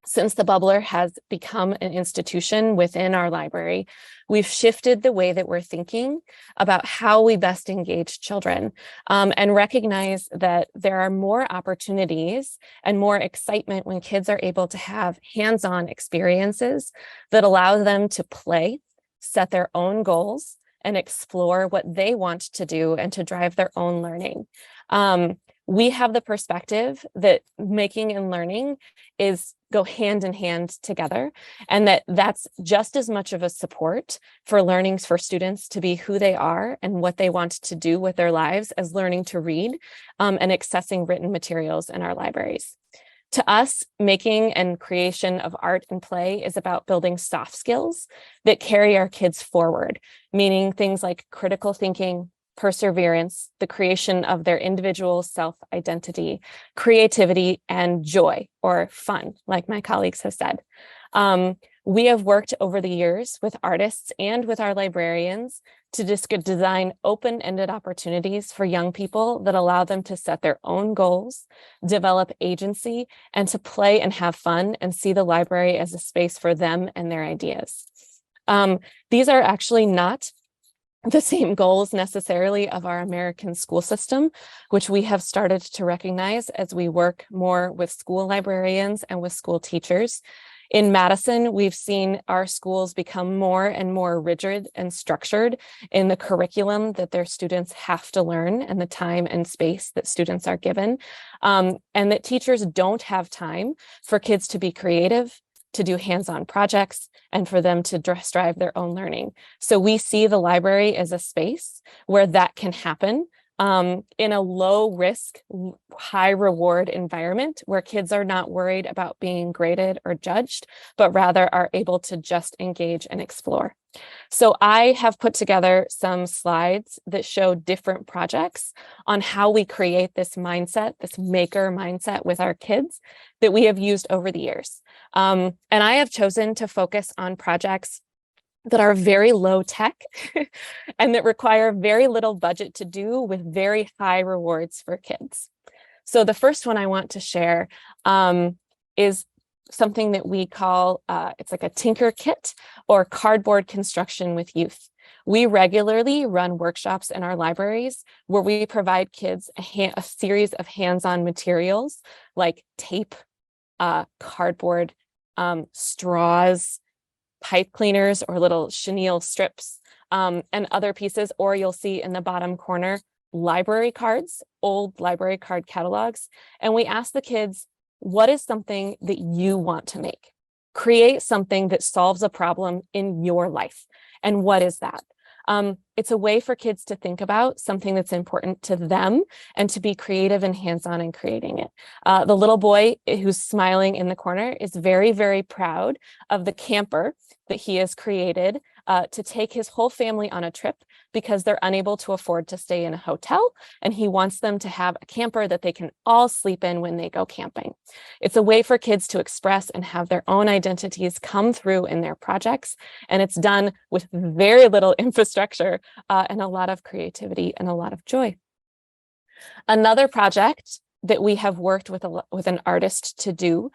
since the Bubbler has become an institution within our library, we've shifted the way that we're thinking about how we best engage children, and recognize that there are more opportunities and more excitement when kids are able to have hands-on experiences that allow them to play, set their own goals, and explore what they want to do and to drive their own learning. We have the perspective that making and learning go hand in hand together, and that's just as much of a support for learnings for students to be who they are and what they want to do with their lives as learning to read, and accessing written materials in our libraries. To us, making and creation of art and play is about building soft skills that carry our kids forward, meaning things like critical thinking, perseverance, the creation of their individual self-identity, creativity, and joy or fun, like my colleagues have said. We have worked over the years with artists and with our librarians to design open-ended opportunities for young people that allow them to set their own goals, develop agency, and to play and have fun and see the library as a space for them and their ideas. These are actually not the same goals necessarily of our American school system, which we have started to recognize as we work more with school librarians and with school teachers. In Madison, we've seen our schools become more and more rigid and structured in the curriculum that their students have to learn and the time and space that students are given, and that teachers don't have time for kids to be creative, to do hands-on projects, and for them to drive their own learning. So we see the library as a space where that can happen in a low risk, high reward environment where kids are not worried about being graded or judged, but rather are able to just engage and explore. So I have put together some slides that show different projects on how we create this mindset, this maker mindset with our kids that we have used over the years. And I have chosen to focus on projects that are very low tech and that require very little budget to do with very high rewards for kids. So the first one I want to share is something that we call, it's like a tinker kit or cardboard construction with youth. We regularly run workshops in our libraries where we provide kids a series of hands-on materials like tape, cardboard, straws, pipe cleaners or little chenille strips, and other pieces, or you'll see in the bottom corner, library cards, old library card catalogs. And we ask the kids, what is something that you want to make? Create something that solves a problem in your life. And what is that? It's a way for kids to think about something that's important to them and to be creative and hands-on in creating it. The little boy who's smiling in the corner is very, very proud of the camper that he has created to take his whole family on a trip because they're unable to afford to stay in a hotel, and he wants them to have a camper that they can all sleep in when they go camping. It's a way for kids to express and have their own identities come through in their projects, and it's done with very little infrastructure and a lot of creativity and a lot of joy. Another project that we have worked with an artist to do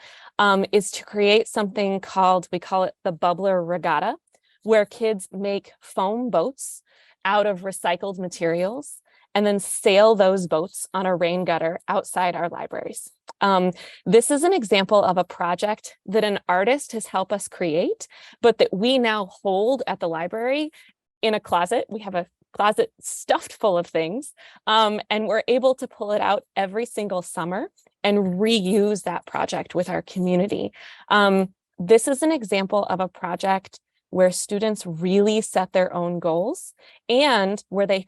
is to create something called, we call it the Bubbler Regatta, where kids make foam boats out of recycled materials and then sail those boats on a rain gutter outside our libraries. This is an example of a project that an artist has helped us create, but that we now hold at the library in a closet. We have a closet stuffed full of things. And we're able to pull it out every single summer and reuse that project with our community. This is an example of a project where students really set their own goals and where they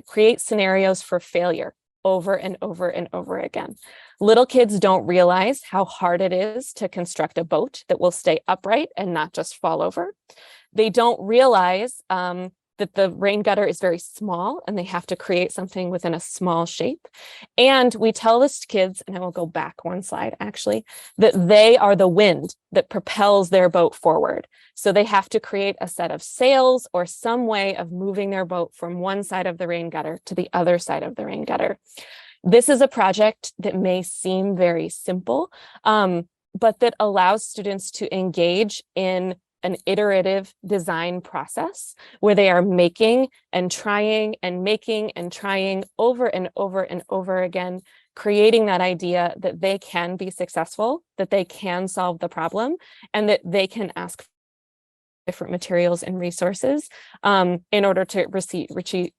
create scenarios for failure over and over and over again. Little kids don't realize how hard it is to construct a boat that will stay upright and not just fall over. They don't realize that the rain gutter is very small and they have to create something within a small shape. And we tell the kids, and I will go back one slide actually, that they are the wind that propels their boat forward. So they have to create a set of sails or some way of moving their boat from one side of the rain gutter to the other side of the rain gutter. This is a project that may seem very simple, but that allows students to engage in an iterative design process where they are making and trying and making and trying over and over and over again, creating that idea that they can be successful, that they can solve the problem, and that they can ask for different materials and resources in order to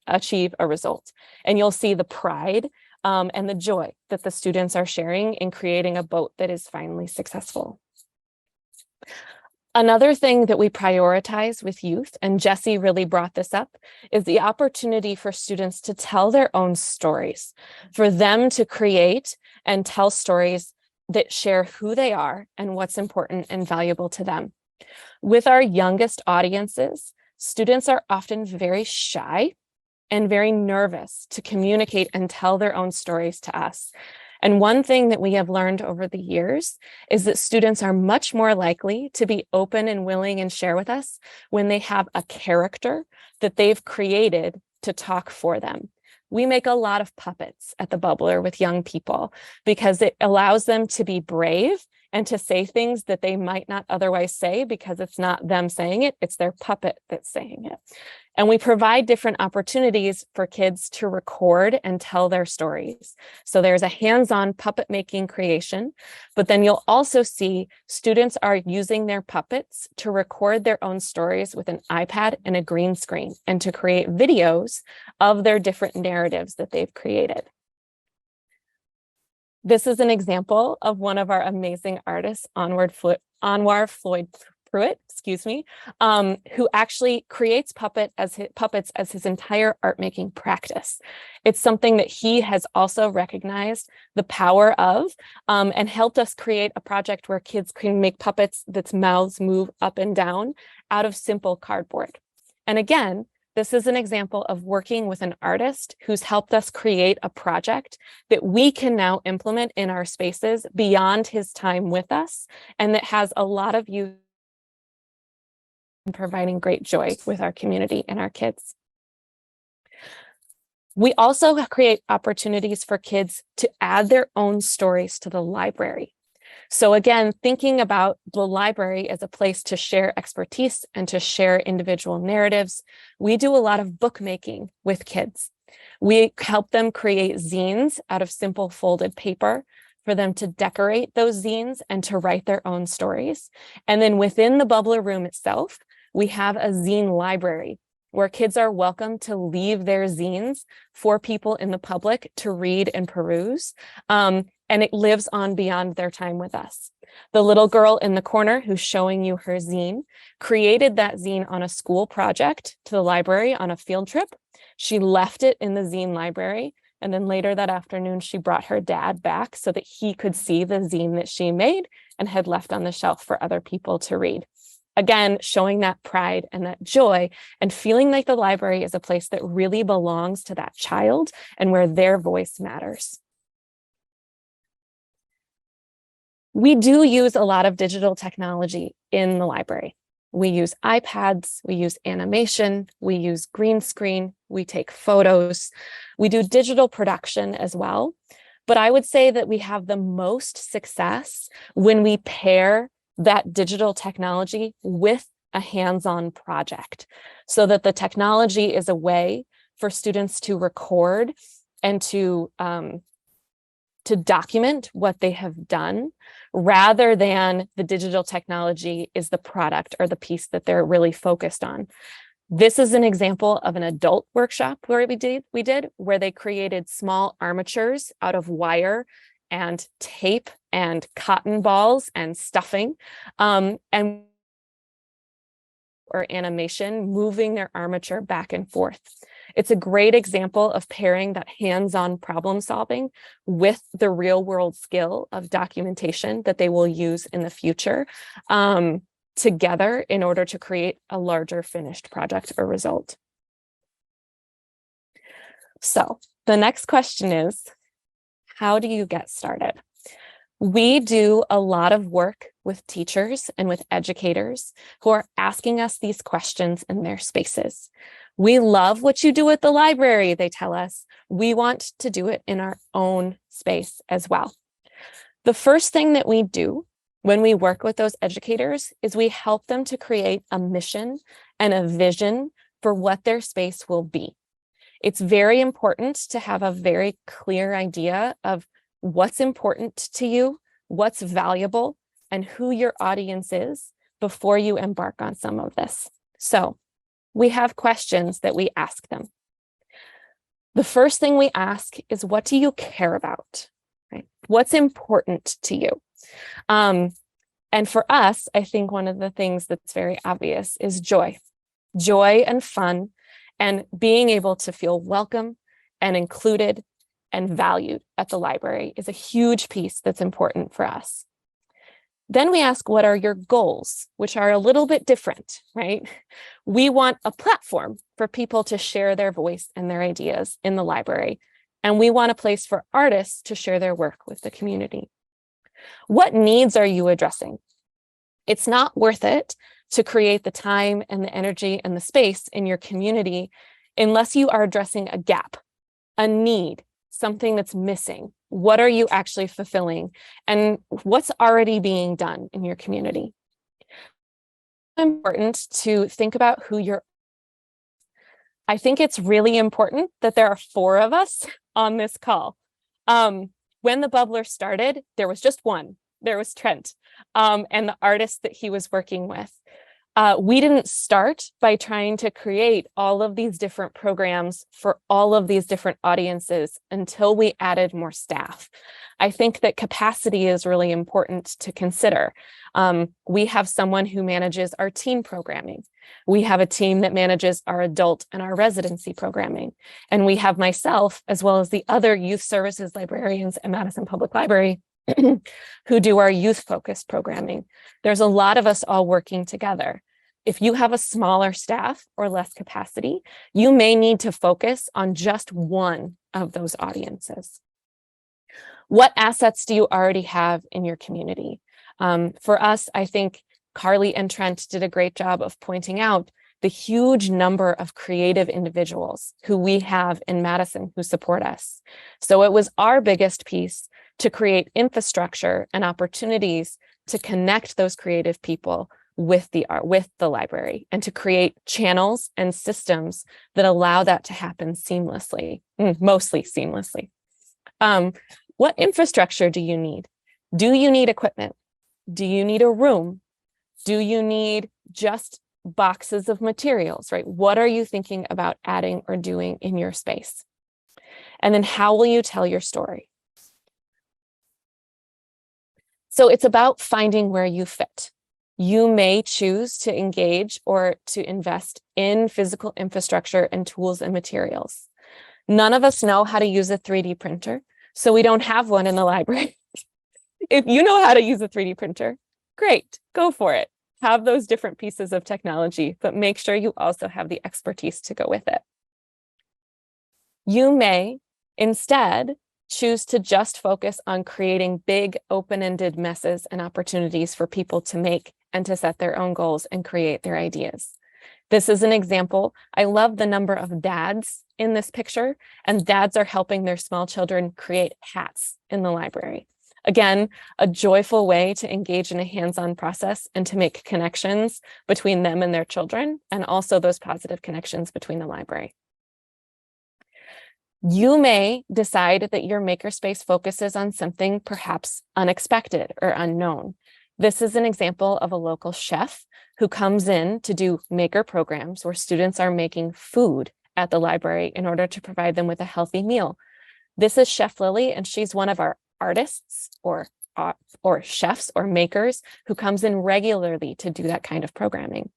achieve a result. And you'll see the pride and the joy that the students are sharing in creating a boat that is finally successful. Another thing that we prioritize with youth, and Jessie really brought this up, is the opportunity for students to tell their own stories, for them to create and tell stories that share who they are and what's important and valuable to them. With our youngest audiences, students are often very shy and very nervous to communicate and tell their own stories to us. And one thing that we have learned over the years is that students are much more likely to be open and willing and share with us when they have a character that they've created to talk for them. We make a lot of puppets at the Bubbler with young people because it allows them to be brave and to say things that they might not otherwise say because it's not them saying it, it's their puppet that's saying it. And we provide different opportunities for kids to record and tell their stories. So there's a hands-on puppet making creation, but then you'll also see students are using their puppets to record their own stories with an iPad and a green screen and to create videos of their different narratives that they've created. This is an example of one of our amazing artists, Anwar Floyd Pruitt, who actually creates puppets as his entire art making practice. It's something that he has also recognized the power of and helped us create a project where kids can make puppets that's mouths move up and down out of simple cardboard. And again, this is an example of working with an artist who's helped us create a project that we can now implement in our spaces beyond his time with us, and that has a lot of use in providing great joy with our community and our kids. We also create opportunities for kids to add their own stories to the library. So again, thinking about the library as a place to share expertise and to share individual narratives, we do a lot of bookmaking with kids. We help them create zines out of simple folded paper for them to decorate those zines and to write their own stories. And then within the Bubbler room itself, we have a zine library where kids are welcome to leave their zines for people in the public to read and peruse. And it lives on beyond their time with us. The little girl in the corner who's showing you her zine created that zine on a school project to the library on a field trip. She left it in the zine library. And then later that afternoon, she brought her dad back so that he could see the zine that she made and had left on the shelf for other people to read. Again, showing that pride and that joy and feeling like the library is a place that really belongs to that child and where their voice matters. We do use a lot of digital technology in the library. We use iPads, we use animation, we use green screen, we take photos, we do digital production as well. But I would say that we have the most success when we pair that digital technology with a hands-on project, so that the technology is a way for students to record and to document what they have done, rather than the digital technology is the product or the piece that they're really focused on. This is an example of an adult workshop where where they created small armatures out of wire and tape and cotton balls and stuffing, and or animation, moving their armature back and forth. It's a great example of pairing that hands-on problem solving with the real world skill of documentation that they will use in the future, together in order to create a larger finished project or result. So the next question is, how do you get started? We do a lot of work with teachers and with educators who are asking us these questions in their spaces. We love what you do at the library, they tell us. We want to do it in our own space as well. The first thing that we do when we work with those educators is we help them to create a mission and a vision for what their space will be. It's very important to have a very clear idea of what's important to you, what's valuable, and who your audience is before you embark on some of this. So we have questions that we ask them. The first thing we ask is, what do you care about? Right? What's important to you? And for us, I think one of the things that's very obvious is joy. Joy and fun, and being able to feel welcome and included and valued at the library is a huge piece that's important for us. Then we ask, what are your goals, which are a little bit different, right? We want a platform for people to share their voice and their ideas in the library, and we want a place for artists to share their work with the community. What needs are you addressing? It's not worth it to create the time and the energy and the space in your community unless you are addressing a gap, a need, something that's missing. What are you actually fulfilling? And what's already being done in your community? It's important to think about who you're. I think it's really important that there are 4 of us on this call. When the Bubbler started, there was just one. There was Trent, and the artist that he was working with. We didn't start by trying to create all of these different programs for all of these different audiences until we added more staff. I think that capacity is really important to consider. We have someone who manages our teen programming. We have a team that manages our adult and our residency programming. And we have myself, as well as the other youth services librarians at Madison Public Library, who do our youth-focused programming. There's a lot of us all working together. If you have a smaller staff or less capacity, you may need to focus on just one of those audiences. What assets do you already have in your community? For us, I think Carly and Trent did a great job of pointing out the huge number of creative individuals who we have in Madison who support us. So it was our biggest piece to create infrastructure and opportunities to connect those creative people with the library, and to create channels and systems that allow that to happen seamlessly, mostly seamlessly. What infrastructure do you need? Do you need equipment? Do you need a room? Do you need just boxes of materials, right? What are you thinking about adding or doing in your space? And then how will you tell your story? So it's about finding where you fit. You may choose to engage or to invest in physical infrastructure and tools and materials. None of us know how to use a 3D printer, so we don't have one in the library. If you know how to use a 3D printer, great, go for it. Have those different pieces of technology, but make sure you also have the expertise to go with it. You may instead choose to just focus on creating big open-ended messes and opportunities for people to make and to set their own goals and create their ideas. This is an example. I love the number of dads in this picture, and dads are helping their small children create hats in the library. Again, a joyful way to engage in a hands-on process and to make connections between them and their children, and also those positive connections between the library. You may decide that your makerspace focuses on something perhaps unexpected or unknown. This is an example of a local chef who comes in to do maker programs where students are making food at the library in order to provide them with a healthy meal. This is Chef Lily, and she's one of our artists or chefs or makers who comes in regularly to do that kind of programming.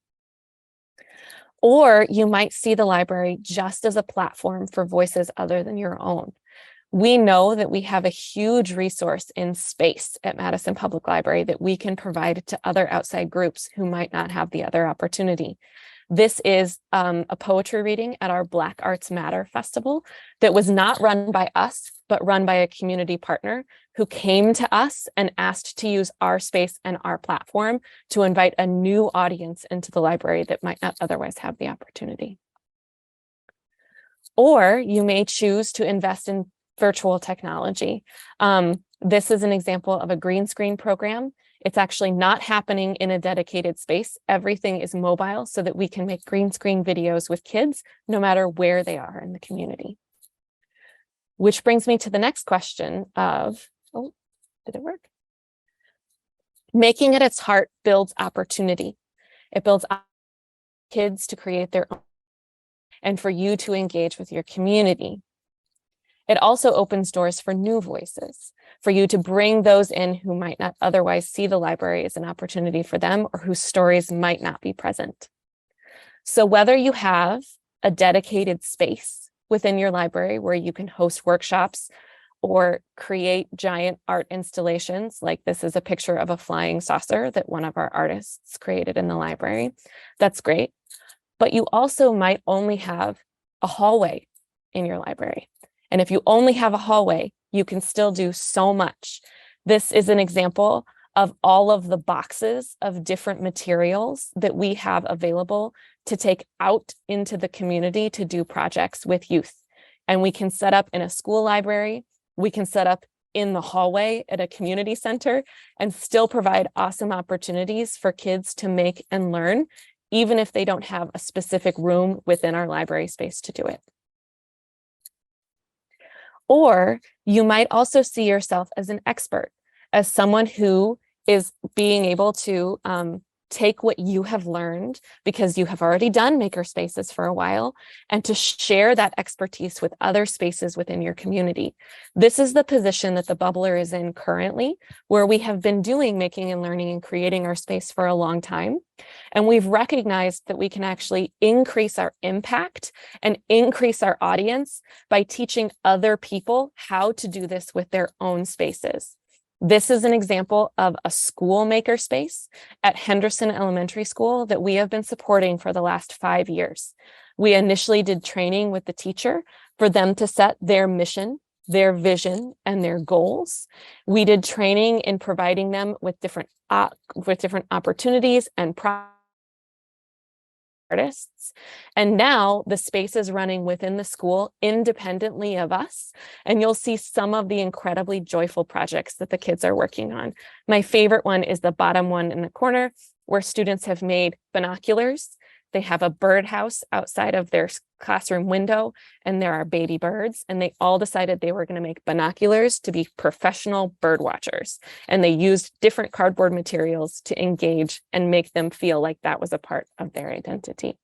Or you might see the library just as a platform for voices other than your own. We know that we have a huge resource in space at Madison Public Library that we can provide to other outside groups who might not have the other opportunity. This is a poetry reading at our Black Arts Matter Festival that was not run by us, but run by a community partner who came to us and asked to use our space and our platform to invite a new audience into the library that might not otherwise have the opportunity. Or you may choose to invest in virtual technology. This is an example of a green screen program. It's actually not happening in a dedicated space. Everything is mobile so that we can make green screen videos with kids no matter where they are in the community. Which brings me to the next question of, oh, did it work? Making at its heart builds opportunity. It builds kids to create their own and for you to engage with your community. It also opens doors for new voices, for you to bring those in who might not otherwise see the library as an opportunity for them or whose stories might not be present. So whether you have a dedicated space within your library where you can host workshops or create giant art installations, like this is a picture of a flying saucer that one of our artists created in the library, that's great. But you also might only have a hallway in your library. And if you only have a hallway, you can still do so much. This is an example of all of the boxes of different materials that we have available to take out into the community to do projects with youth. And we can set up in a school library, we can set up in the hallway at a community center and still provide awesome opportunities for kids to make and learn, even if they don't have a specific room within our library space to do it. Or you might also see yourself as an expert, as someone who is being able to take what you have learned because you have already done Makerspaces for a while and to share that expertise with other spaces within your community. This is the position that the Bubbler is in currently, where we have been doing making and learning and creating our space for a long time. And we've recognized that we can actually increase our impact and increase our audience by teaching other people how to do this with their own spaces. This is an example of a school makerspace at Henderson Elementary School that we have been supporting for the last 5 years. We initially did training with the teacher for them to set their mission, their vision, and their goals. We did training in providing them with different opportunities and artists. And now the space is running within the school independently of us. And you'll see some of the incredibly joyful projects that the kids are working on. My favorite one is the bottom one in the corner, where students have made binoculars. They have a birdhouse outside of their classroom window, and there are baby birds. And they all decided they were going to make binoculars to be professional bird watchers. And they used different cardboard materials to engage and make them feel like that was a part of their identity.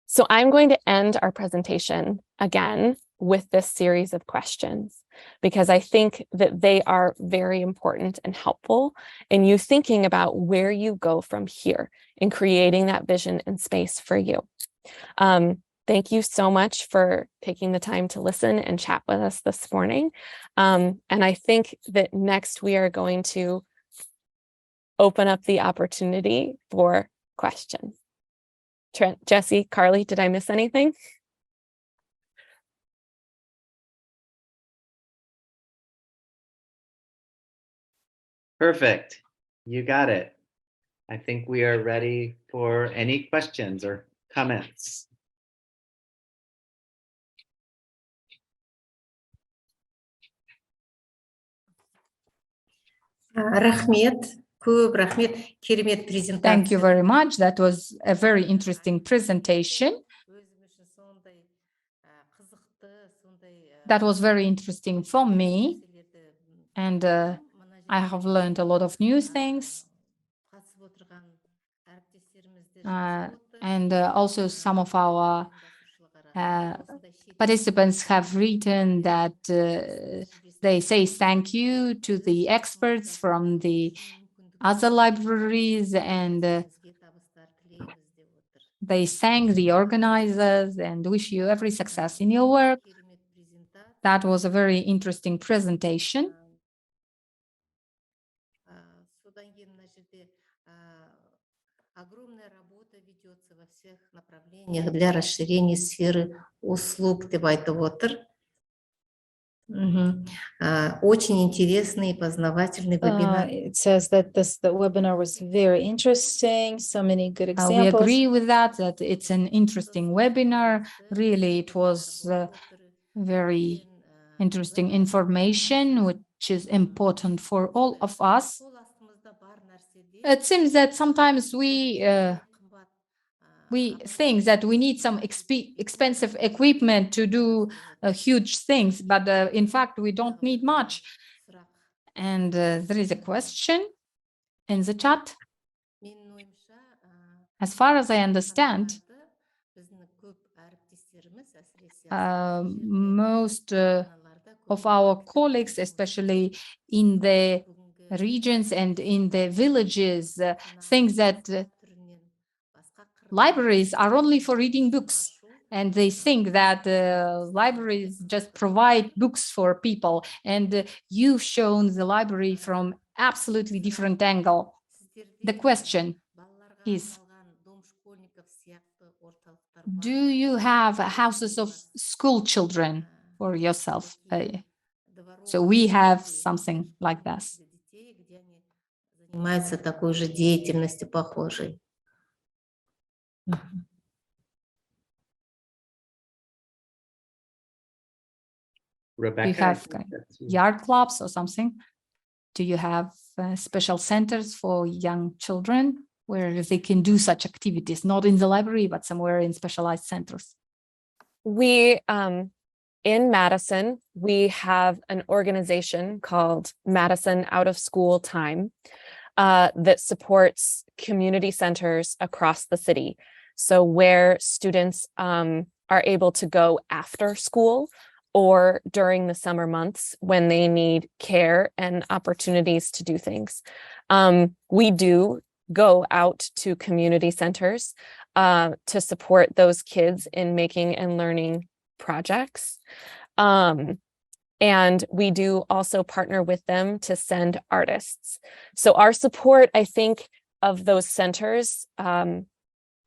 So I'm going to end our presentation again with this series of questions, because I think that they are very important and helpful in you thinking about where you go from here in creating that vision and space for you. Thank you so much for taking the time to listen and chat with us this morning. And I think that next we are going to open up the opportunity for questions. Trent, Jesse, Carly, did I miss anything? Perfect. You got it. I think we are ready for any questions or comments. Рахмет, көп рахмет, керемет презентация. Thank you very much. That was a very interesting presentation. That was very interesting for me. And I have learned a lot of new things. And also some of our participants have written that they say thank you to the experts from the other libraries, and they thank the organizers and wish you every success in your work. That was a very interesting presentation. Огромная работа ведется во всех направлениях для расширения сферы услуг деп айтып отыр. Очень интересный и познавательный вебинар. It says that the webinar was very interesting, so many good We examples. agree with that it's an interesting webinar. Really, it was very interesting information, which is important for all of us. It seems that sometimes we think that we need some expensive equipment to do huge things, but in fact, we don't need much. And there is a question in the chat. As far as I understand, most of our colleagues, especially in the regions and in the villages, think that libraries are only for reading books. And they think that libraries just provide books for people. And you've shown the library from absolutely different angle. The question is, do you have houses of school children for yourself? So we have something like this. Занимается такой же деятельностью похожей. Rebecca, Do you have yard clubs or something? Do you have special centers for young children where they can do such activities, not in the library, but somewhere in specialized centers? We, in Madison, we have an organization called Madison Out of School Time that supports community centers across the city. So where students are able to go after school or during the summer months when they need care and opportunities to do things. We do go out to community centers to support those kids in making and learning projects. And we do also partner with them to send artists. So our support, I think, of those centers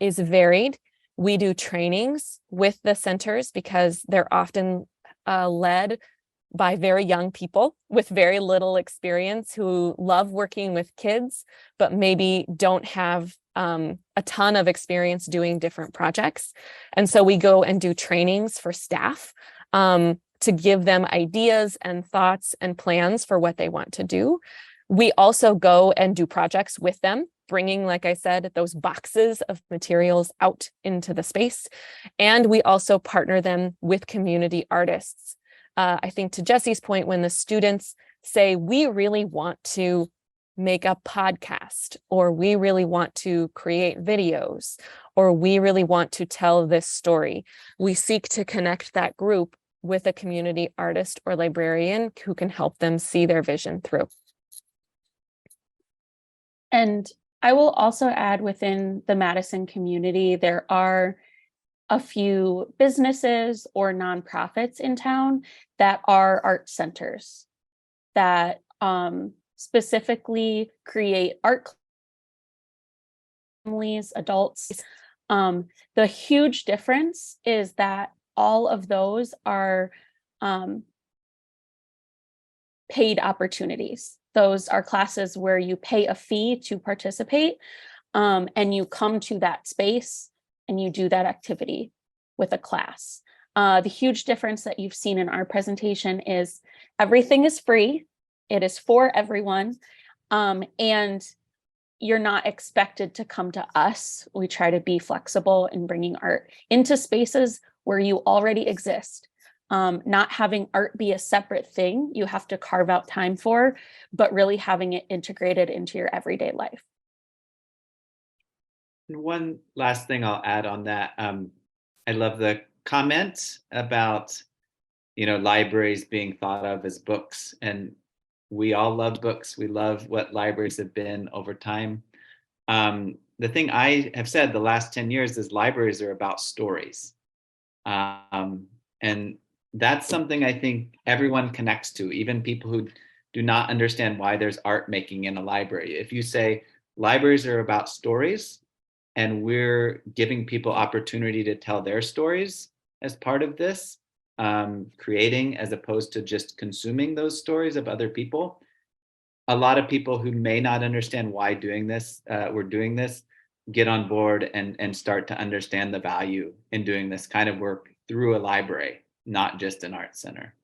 is varied. We do trainings with the centers because they're often led by very young people with very little experience who love working with kids, but maybe don't have a ton of experience doing different projects. And so we go and do trainings for staff to give them ideas and thoughts and plans for what they want to do. We also go and do projects with them, bringing, like I said, those boxes of materials out into the space. And we also partner them with community artists. I think to Jesse's point, when the students say, we really want to make a podcast, or we really want to create videos, or we really want to tell this story, we seek to connect that group with a community artist or librarian who can help them see their vision through. And I will also add, within the Madison community, there are a few businesses or nonprofits in town that are art centers that specifically create art families, adults. The huge difference is that all of those are paid opportunities. Those are classes where you pay a fee to participate, and you come to that space and you do that activity with a class. The huge difference that you've seen in our presentation is everything is free. It is for everyone. And you're not expected to come to us. We try to be flexible in bringing art into spaces where you already exist. not having art be a separate thing you have to carve out time for, but really having it integrated into your everyday life. And one last thing I'll add on that. I love the comment about, libraries being thought of as books, and we all love books. We love what libraries have been over time. The thing I have said the last 10 years is libraries are about stories. And that's something I think everyone connects to, even people who do not understand why there's art making in a library. If you say libraries are about stories and we're giving people opportunity to tell their stories as part of this, creating as opposed to just consuming those stories of other people, a lot of people who may not understand why we're doing this, get on board and start to understand the value in doing this kind of work through a library, not just an art center.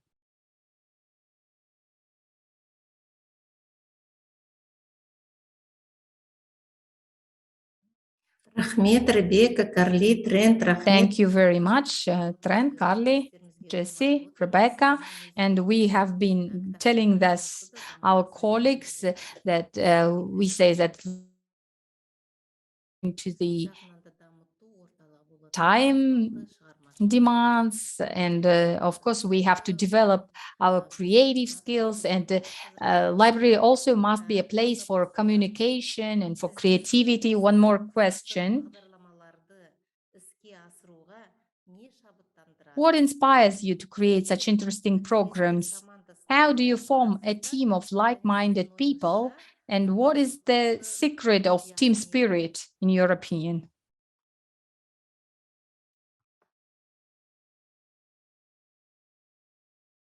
Рахмет, Ребекка, Карли, Трент, Рахмет. Thank you very much, Trent, Carly, Jesse, Rebecca. And we have been telling this, our colleagues, that we say that to the time demands, and of course we have to develop our creative skills, and library also must be a place for communication and for creativity. One more question. What inspires you to create such interesting programs? How do you form a team of like-minded people? And what is the secret of team spirit, in your opinion?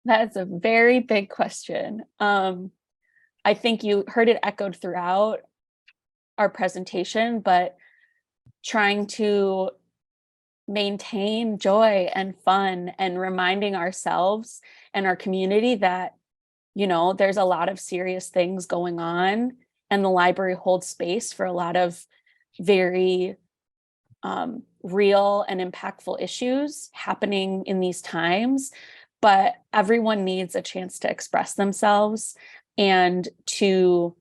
That is a very big question. I think you heard it echoed throughout our presentation, but trying to maintain joy and fun and reminding ourselves and our community that, there's a lot of serious things going on, and the library holds space for a lot of very real and impactful issues happening in these times. But everyone needs a chance to express themselves and to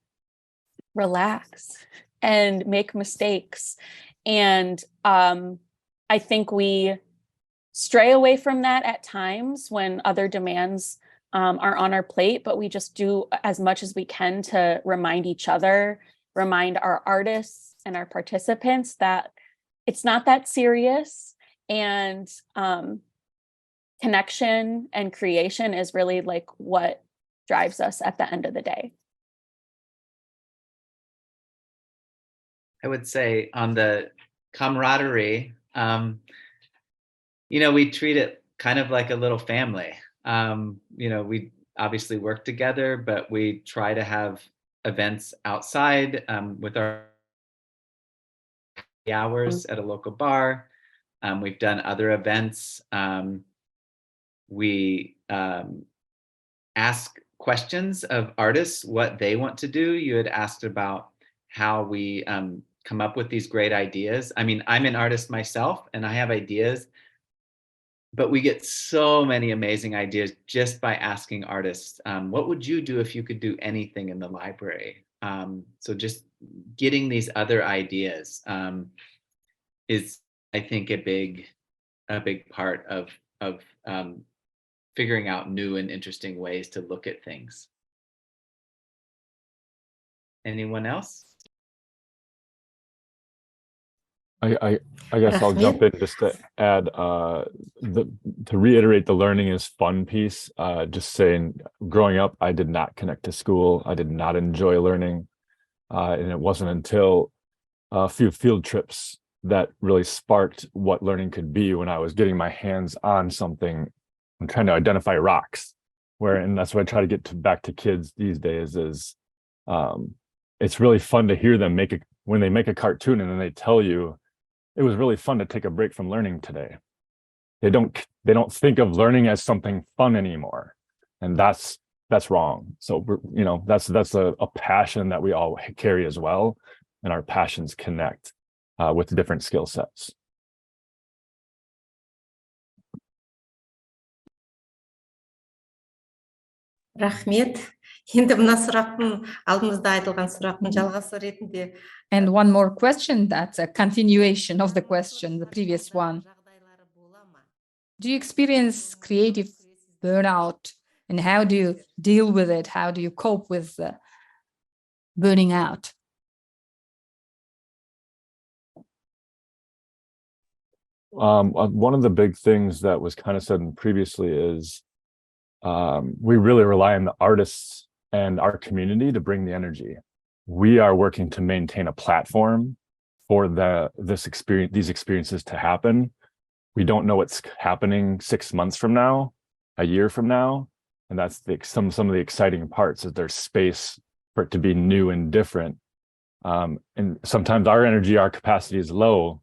relax and make mistakes. And I think we stray away from that at times when other demands are on our plate, but we just do as much as we can to remind each other, remind our artists and our participants that it's not that serious, and connection and creation is really like what drives us at the end of the day. I would say on the camaraderie, we treat it kind of like a little family. We obviously work together, but we try to have events outside with our hours at a local bar. We've done other events. We ask questions of artists, what they want to do. You had asked about how we come up with these great ideas. I mean, I'm an artist myself and I have ideas, but we get so many amazing ideas just by asking artists, what would you do if you could do anything in the library? So just getting these other ideas is, I think, a big part of figuring out new and interesting ways to look at things. Anyone else? I guess I'll jump in just to add to reiterate the learning is fun piece. Just saying, growing up, I did not connect to school. I did not enjoy learning, and it wasn't until a few field trips that really sparked what learning could be when I was getting my hands on something. I'm trying to identify rocks, and that's what I try to get back to kids these days is it's really fun to hear them when they make a cartoon and then they tell you it was really fun to take a break from learning today. They don't think of learning as something fun anymore, and that's wrong. So that's a passion that we all carry as well, and our passions connect with different skill sets. Рахмет. Енді мына сұрақтың алдымызда айтылған сұрақтың жалғасы ретінде And one more question, that's a continuation of the question, the previous one. Do you experience creative burnout, and how do you deal with it? How do you cope with burning out? One of the big things that was kind of said previously is we really rely on the artists and our community to bring the energy. We are working to maintain a platform for these experiences to happen. We don't know what's happening 6 months from now, a year from now, and that's some of the exciting parts, is there's space for it to be new and different. And sometimes our energy, our capacity is low,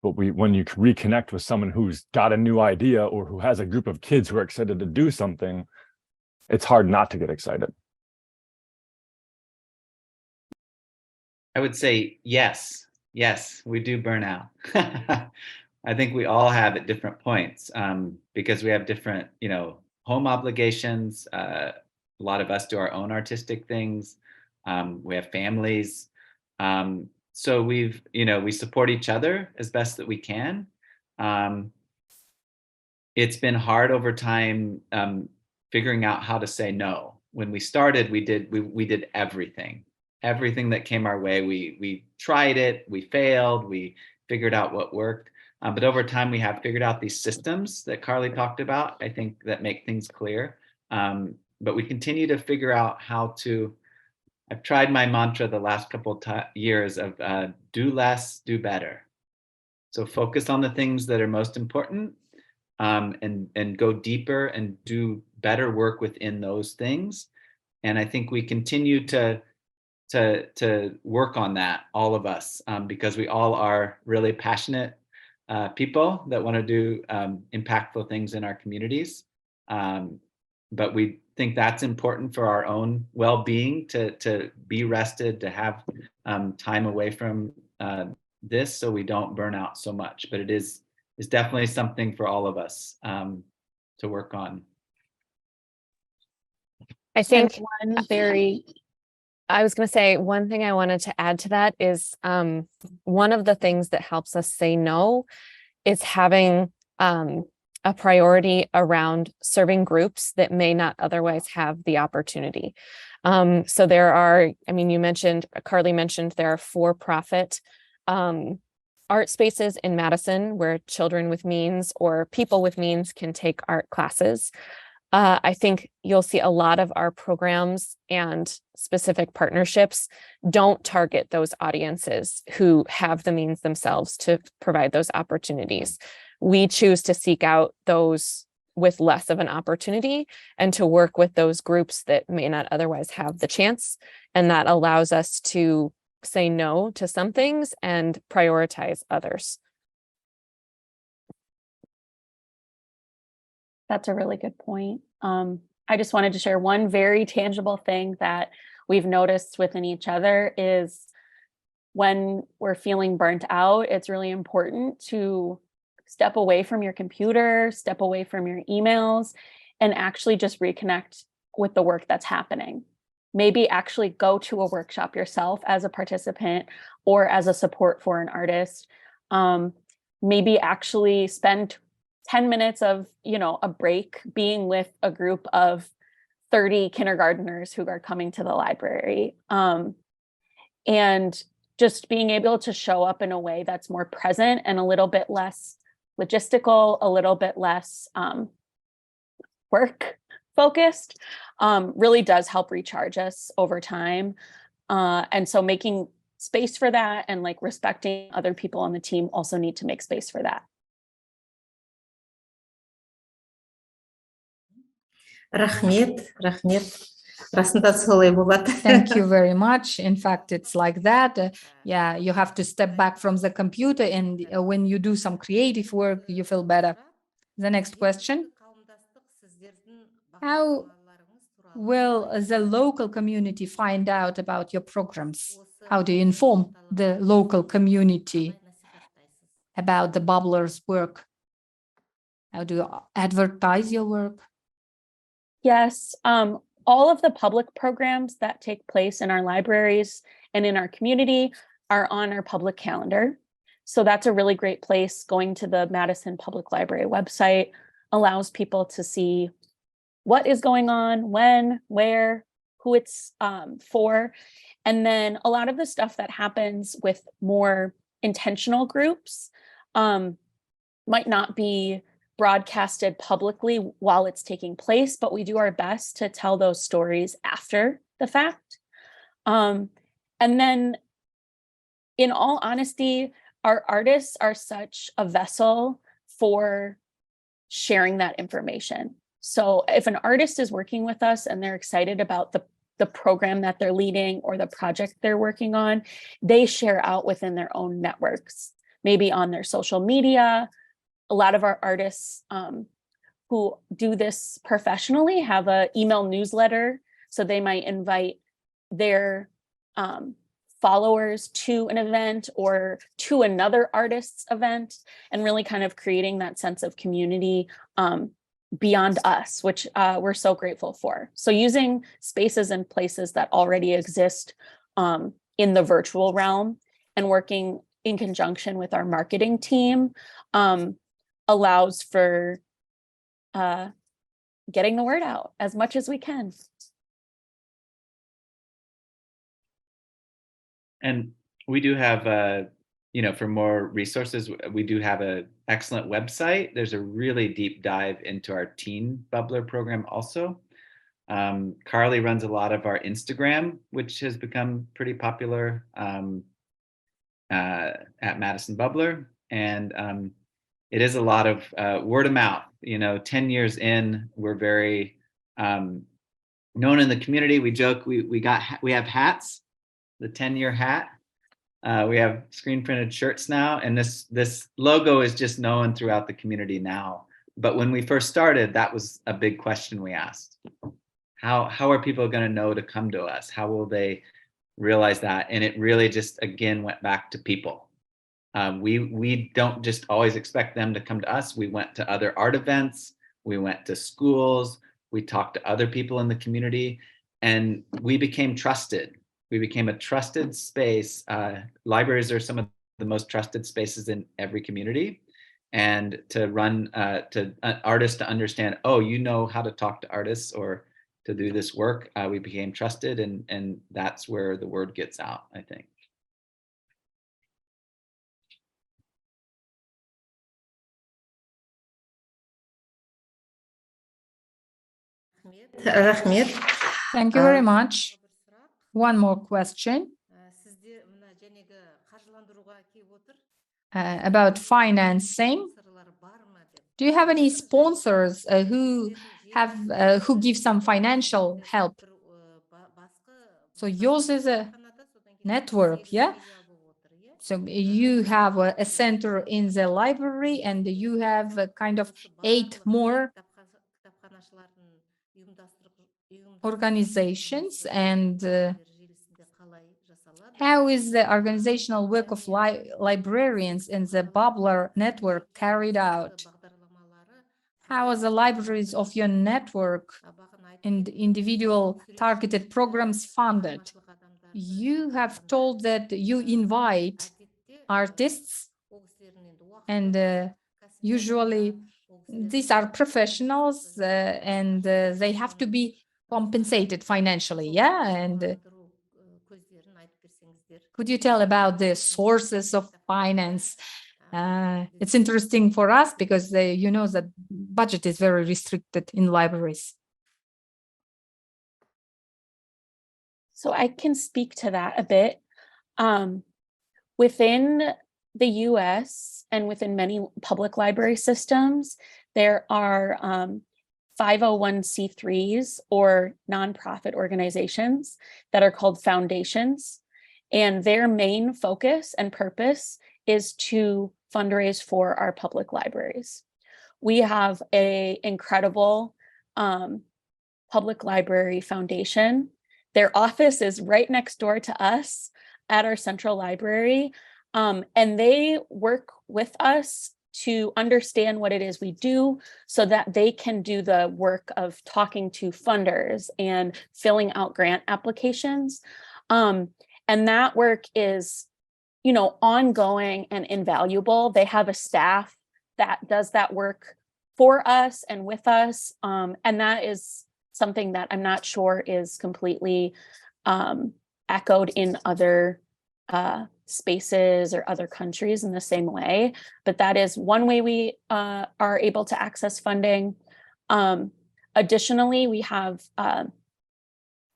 but when you reconnect with someone who's got a new idea or who has a group of kids who are excited to do something, it's hard not to get excited. I would say yes, we do burn out. I think we all have at different points because we have different, home obligations. A lot of us do our own artistic things. We have families. So we support each other as best that we can. It's been hard over time figuring out how to say no. When we started, we did everything that came our way. We tried it, we failed, we figured out what worked. But over time, we have figured out these systems that Carly talked about, I think, that make things clear. But we continue to figure out how to. I've tried my mantra the last couple of years of do less, do better. So focus on the things that are most important and go deeper and do better work within those things. And I think we continue to work on that, all of us, because we all are really passionate people that want to do impactful things in our communities. But we think that's important for our own well-being to be rested, to have time away from this so we don't burn out so much. But it is definitely something for all of us to work on. I think I was going to say one thing I wanted to add to that is one of the things that helps us say no is having a priority around serving groups that may not otherwise have the opportunity. So there are, Carly mentioned there are for-profit art spaces in Madison where children with means or people with means can take art classes. I think you'll see a lot of our programs and specific partnerships don't target those audiences who have the means themselves to provide those opportunities. We choose to seek out those with less of an opportunity and to work with those groups that may not otherwise have the chance. And that allows us to say no to some things and prioritize others. That's a really good point. I just wanted to share one very tangible thing that we've noticed within each other is when we're feeling burnt out, it's really important to step away from your computer, step away from your emails, and actually just reconnect with the work that's happening. Maybe actually go to a workshop yourself as a participant or as a support for an artist. Maybe actually spend 10 minutes of, a break being with a group of 30 kindergartners who are coming to the library. And just being able to show up in a way that's more present and a little bit less logistical, a little bit less work focused, really does help recharge us over time. And so making space for that and respecting other people on the team also need to make space for that. Рахмет. Расында солай болады. Thank you very much. In fact, it's like that. You have to step back from the computer, and when you do some creative work, you feel better. The next question. How will the local community find out about your programs? How do you inform the local community about the Bubblers' work? How do you advertise your work? Yes, all of the public programs that take place in our libraries and in our community are on our public calendar. So that's a really great place. Going to the Madison Public Library website allows people to see what is going on, when, where, who it's for. And then a lot of the stuff that happens with more intentional groups might not be broadcasted publicly while it's taking place, but we do our best to tell those stories after the fact. And then, in all honesty, our artists are such a vessel for sharing that information. So if an artist is working with us and they're excited about the program that they're leading or the project they're working on, they share out within their own networks, maybe on their social media. A lot of our artists who do this professionally have an email newsletter. So they might invite their followers to an event or to another artist's event, and really kind of creating that sense of community beyond us, which we're so grateful for. So using spaces and places that already exist in the virtual realm and working in conjunction with our marketing team allows for getting the word out as much as we can. And we do have, for more resources, we do have an excellent website. There's a really deep dive into our teen bubbler program also. Carly runs a lot of our Instagram, which has become pretty popular at Madison Bubbler. And it is a lot of word of mouth. 10 years in, we're very known in the community. We joke, we have hats, the 10-year hat. We have screen printed shirts now, and this logo is just known throughout the community now. But when we first started, that was a big question we asked. How are people going to know to come to us? How will they realize that? And it really just, again, went back to people. We don't just always expect them to come to us. We went to other art events. We went to schools. We talked to other people in the community, and we became trusted. We became a trusted space. Libraries are some of the most trusted spaces in every community. And to run, to artists to understand, oh, you know how to talk to artists or to do this work, we became trusted, and that's where the word gets out, I think. Рахмет. Thank you very much. One more question Сізде мына жәнегі қаржыландыруға келіп отыр. about financing. Do you have any sponsors who give some financial help? So yours is a network, yeah? So you have a center in the library, and you have a kind of 8 more organizations. And how is the organizational work of librarians in the Bubbler network carried out? How are the libraries of your network and individual targeted programs funded? You have told that you invite artists, and usually these are professionals, and they have to be compensated financially, yeah? And could you tell about the sources of finance? It's interesting for us because the budget is very restricted in libraries. So I can speak to that a bit. Within the US and within many public library systems, there are 501c3s or nonprofit organizations that are called foundations. And their main focus and purpose is to fundraise for our public libraries. We have an incredible public library foundation. Their office is right next door to us at our central library, and they work with us to understand what it is we do so that they can do the work of talking to funders and filling out grant applications. And that work is, you know, ongoing and invaluable. They have a staff that does that work for us and with us. And that is something that I'm not sure is completely echoed in other spaces or other countries in the same way, but that is one way we are able to access funding. Additionally, we have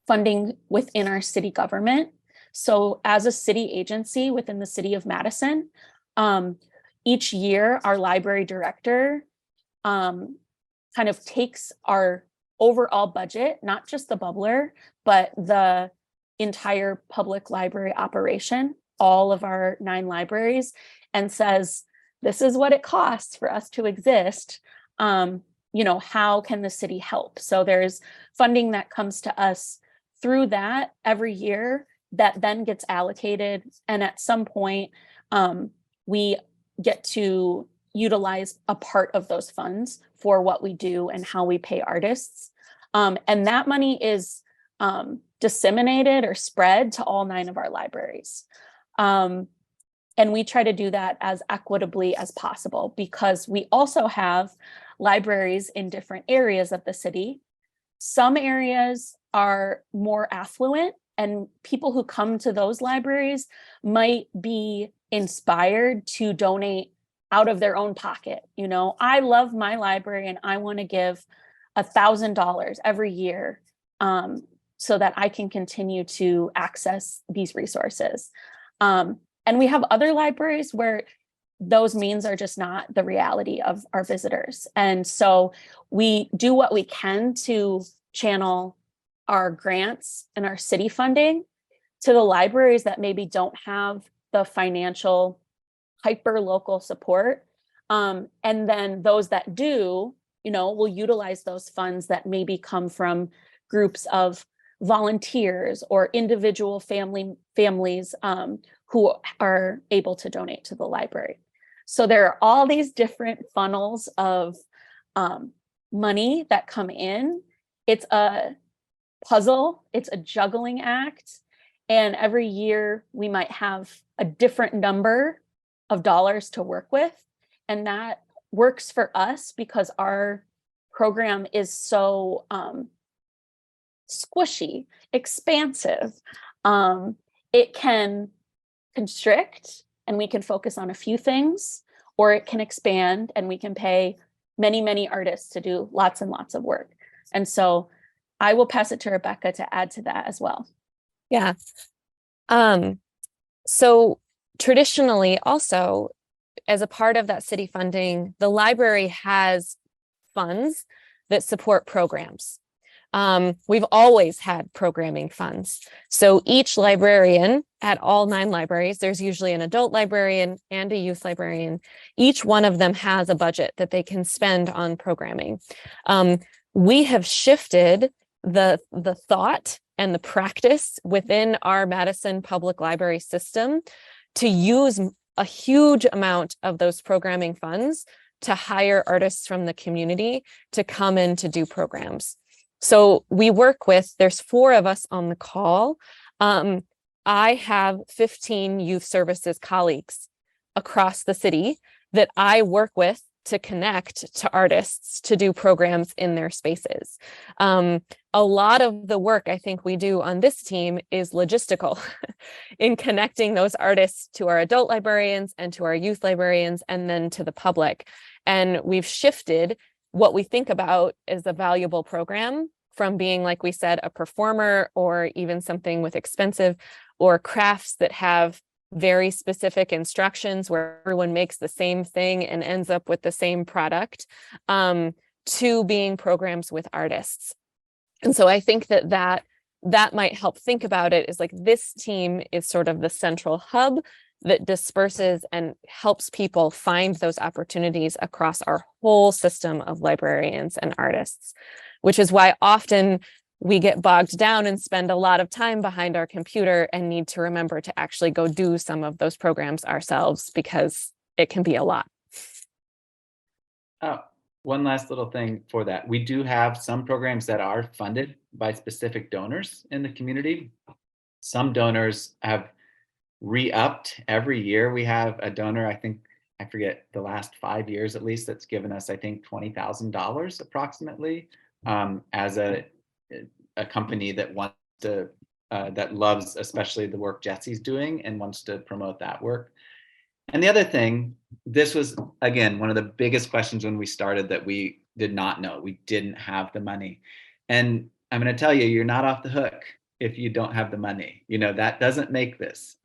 funding within our city government. So as a city agency within the city of Madison, each year our library director kind of takes our overall budget, not just the bubbler, but the entire public library operation, all of our 9 libraries, and says, this is what it costs for us to exist. You know, how can the city help? So there's funding that comes to us through that every year that then gets allocated. And at some point, we get to utilize a part of those funds for what we do and how we pay artists. And that money is disseminated or spread to all 9 of our libraries. And we try to do that as equitably as possible because we also have libraries in different areas of the city. Some areas are more affluent, and people who come to those libraries might be inspired to donate out of their own pocket. You know, I love my library and I want to give $1,000 every year so that I can continue to access these resources. And we have other libraries where those means are just not the reality of our visitors. And so we do what we can to channel our grants and our city funding to the libraries that maybe don't have the financial hyper local support. And then those that do, you know, will utilize those funds that maybe come from groups of volunteers or individual families who are able to donate to the library. So there are all these different funnels of money that come in. It's a puzzle, it's a juggling act. And every year we might have a different number of dollars to work with. And that works for us because our program is so squishy, expansive. It can constrict and we can focus on a few things, or it can expand and we can pay many, many artists to do lots and lots of work. And so I will pass it to Rebecca to add to that as well. Yeah. So traditionally also, as a part of that city funding, the library has funds that support programs. We've always had programming funds. So each librarian at all 9 libraries, there's usually an adult librarian and a youth librarian. Each one of them has a budget that they can spend on programming. We have shifted the thought and the practice within our Madison Public Library system to use a huge amount of those programming funds to hire artists from the community to come in to do programs. So we work with, there's 4 of us on the call. I have 15 youth services colleagues across the city that I work with to connect to artists to do programs in their spaces. A lot of the work I think we do on this team is logistical in connecting those artists to our adult librarians and to our youth librarians and then to the public. And we've shifted what we think about as a valuable program from being, like we said, a performer or even something with expensive or crafts that have very specific instructions where everyone makes the same thing and ends up with the same product, to being programs with artists. And so I think that might help think about it is like this team is sort of the central hub that disperses and helps people find those opportunities across our whole system of librarians and artists, which is why often we get bogged down and spend a lot of time behind our computer and need to remember to actually go do some of those programs ourselves because it can be a lot. Oh, one last little thing for that. We do have some programs that are funded by specific donors in the community. Some donors have re-upped every year. We have a donor, I think, I forget the last 5 years at least, that's given us, I think, $20,000 approximately, as a company that wants to, that loves especially the work Jesse's doing and wants to promote that work. And the other thing, this was, again, one of the biggest questions when we started that we did not know. We didn't have the money. And I'm going to tell you, you're not off the hook if you don't have the money. You know, that doesn't make this.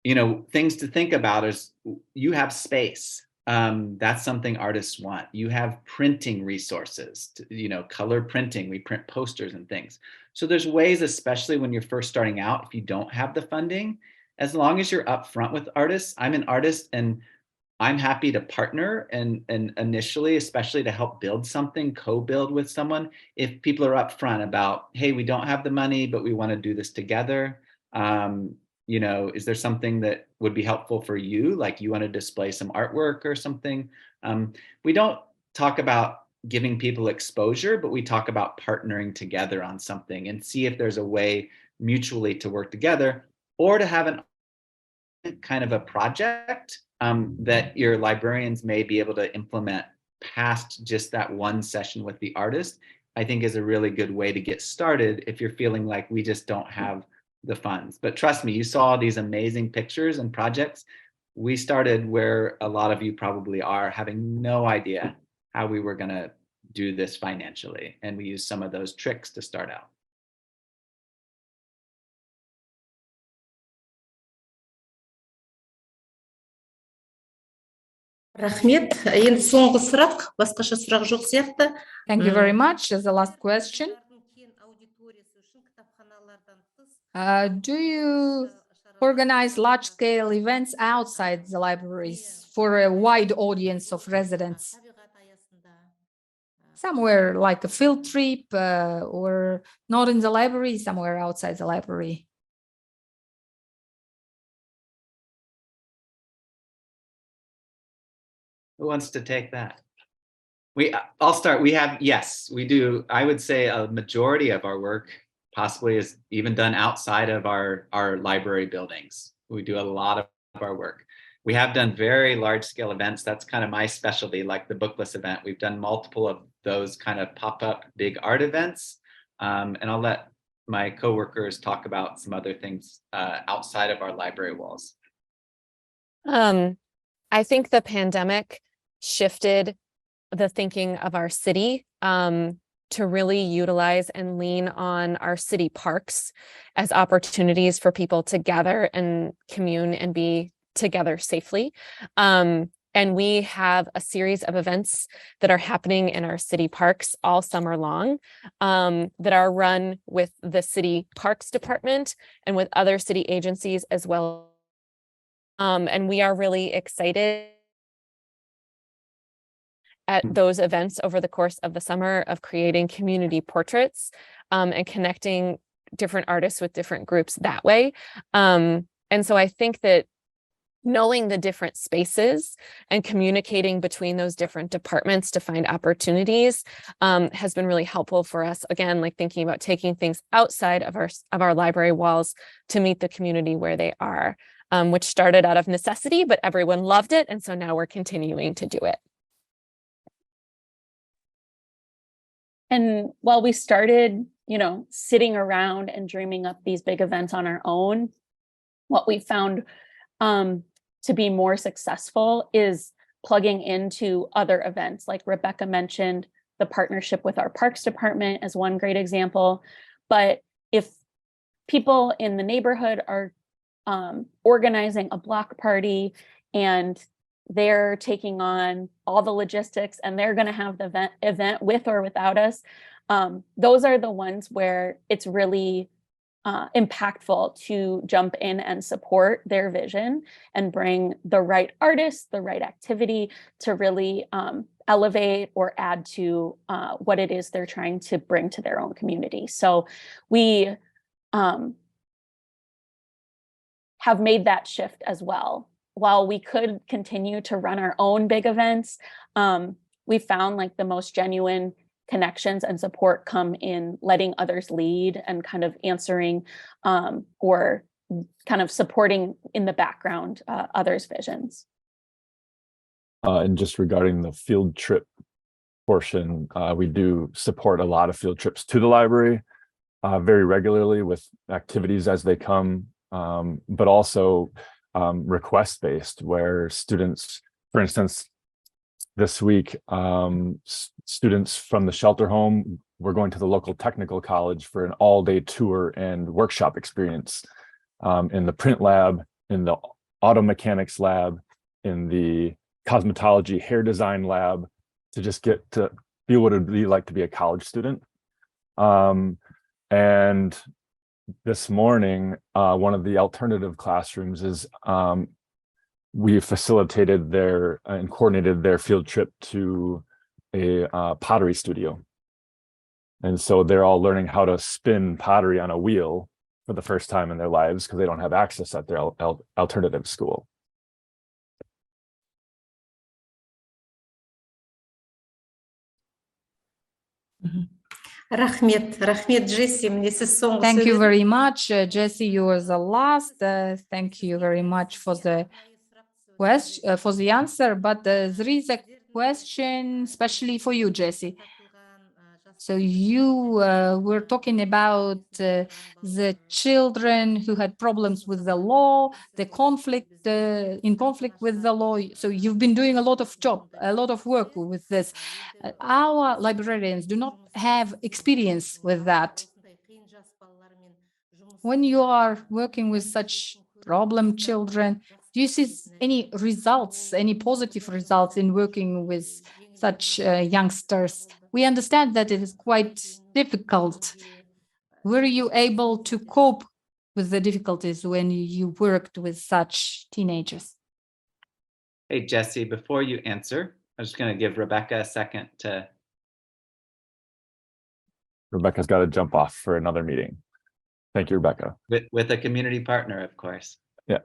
You know, things to think about is you have space. That's something artists want. You have printing resources, you know, color printing. We print posters and things. So there's ways, especially when you're first starting out, if you don't have the funding, as long as you're upfront with artists. I'm an artist and I'm happy to partner and initially, especially to help build something, co-build with someone. If people are upfront about, hey, we don't have the money, but we want to do this together. You know, is there something that would be helpful for you? Like you want to display some artwork or something? We don't talk about giving people exposure, but we talk about partnering together on something and see if there's a way mutually to work together or to have an kind of a project that your librarians may be able to implement past just that one session with the artist. I think is a really good way to get started if you're feeling like we just don't have the funds. But trust me, you saw these amazing pictures and projects. We started where a lot of you probably are, having no idea how we were going to do this financially. And we used some of those tricks to start out. Рахмет. Енді соңғы сұрақ, басқаша сұрақ жоқ сияқты. Thank you very much. As the last question, do you organize large-scale events outside the libraries for a wide audience of residents? Somewhere like a field trip or not in the library, somewhere outside the library. Who wants to take that? I'll start. We have, yes, we do. I would say a majority of our work possibly is even done outside of our library buildings. We do a lot of our work. We have done very large scale events. That's kind of my specialty, like the Bookless event. We've done multiple of those kind of pop-up big art events. And I'll let my coworkers talk about some other things outside of our library walls. I think the pandemic shifted the thinking of our city to really utilize and lean on our city parks as opportunities for people to gather and commune and be together safely. And we have a series of events that are happening in our city parks all summer long that are run with the city parks department and with other city agencies as well. And we are really excited at those events over the course of the summer of creating community portraits and connecting different artists with different groups that way. And so I think that knowing the different spaces and communicating between those different departments to find opportunities has been really helpful for us. Again, like thinking about taking things outside of our library walls to meet the community where they are, which started out of necessity, but everyone loved it. And so now we're continuing to do it. And while we started, sitting around and dreaming up these big events on our own, what we found to be more successful is plugging into other events. Like Rebecca mentioned, the partnership with our parks department as one great example. But if people in the neighborhood are organizing a block party and they're taking on all the logistics and they're going to have the event with or without us, those are the ones where it's really impactful to jump in and support their vision and bring the right artists, the right activity to really elevate or add to what it is they're trying to bring to their own community. So we have made that shift as well, while we could continue to run our own big events, we found like the most genuine connections and support come in letting others lead and kind of answering or kind of supporting in the background others' visions. And just regarding the field trip portion, we do support a lot of field trips to the library very regularly with activities as they come, but also request-based, where students, for instance, this week, students from the shelter home were going to the local technical college for an all-day tour and workshop experience in the print lab, in the auto mechanics lab, in the cosmetology hair design lab, to just get to feel what it would be like to be a college student. And this morning, one of the alternative classrooms is we facilitated their and coordinated their field trip to a pottery studio. And so they're all learning how to spin pottery on a wheel for the first time in their lives because they don't have access at their alternative school. Рахмет, Джесси. Мне сіз соңғы Thank you сөйледіңіз. very much, Jesse. You were the last. Thank you very much for the question, for the answer. But there is a question, especially for you, Jesse. So you were talking about the children who had problems with the law, the conflict, in conflict with the law. So you've been doing a lot of work with this. Our librarians do not have experience with that. When you are working with such problem children, do you see any results, any positive results in working with such youngsters? We understand that it is quite difficult. Were you able to cope with the difficulties when you worked with such teenagers? Hey, Jesse, before you answer, I'm just going to give Rebecca a second to. Rebecca's got to jump off for another meeting. Thank you, Rebecca. With a community partner, of course. Yeah.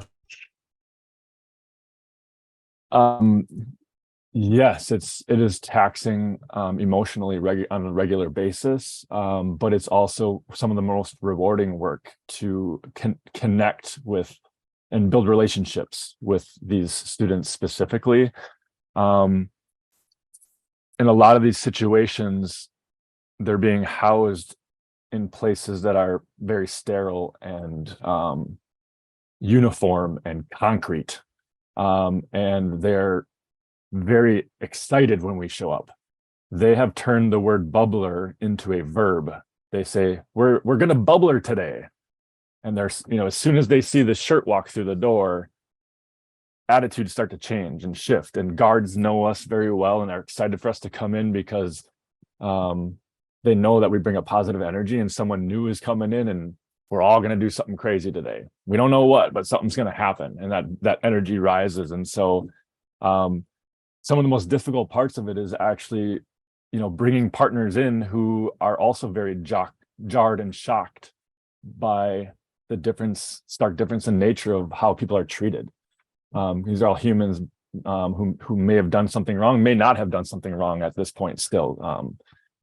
Yes, it is taxing emotionally on a regular basis, but it's also some of the most rewarding work to connect with and build relationships with these students specifically. In a lot of these situations, they're being housed in places that are very sterile and uniform and concrete, and they're very excited when we show up. They have turned the word bubbler into a verb. They say, we're gonna bubbler today. And there's, as soon as they see the shirt walk through the door, attitudes start to change and shift, and guards know us very well and are excited for us to come in because they know that we bring a positive energy and someone new is coming in and we're all going to do something crazy today. We don't know what, but something's going to happen, and that energy rises. And so some of the most difficult parts of it is actually, bringing partners in who are also very jarred and shocked by the stark difference in nature of how people are treated. These are all humans who may have done something wrong, may not have done something wrong at this point still.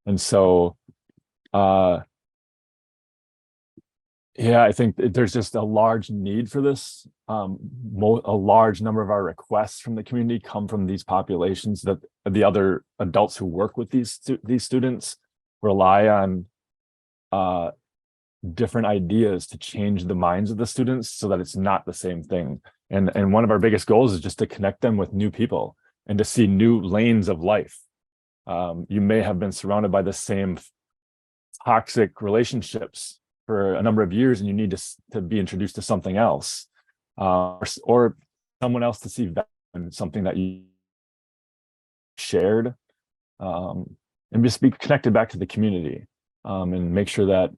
And so, I think there's just a large need for this. A large number of our requests from the community come from these populations that the other adults who work with these students rely on different ideas to change the minds of the students so that it's not the same thing. And one of our biggest goals is just to connect them with new people and to see new lanes of life. You may have been surrounded by the same toxic relationships for a number of years, and you need to be introduced to something else, or someone else to see value in something that you shared, and just be connected back to the community, and make sure that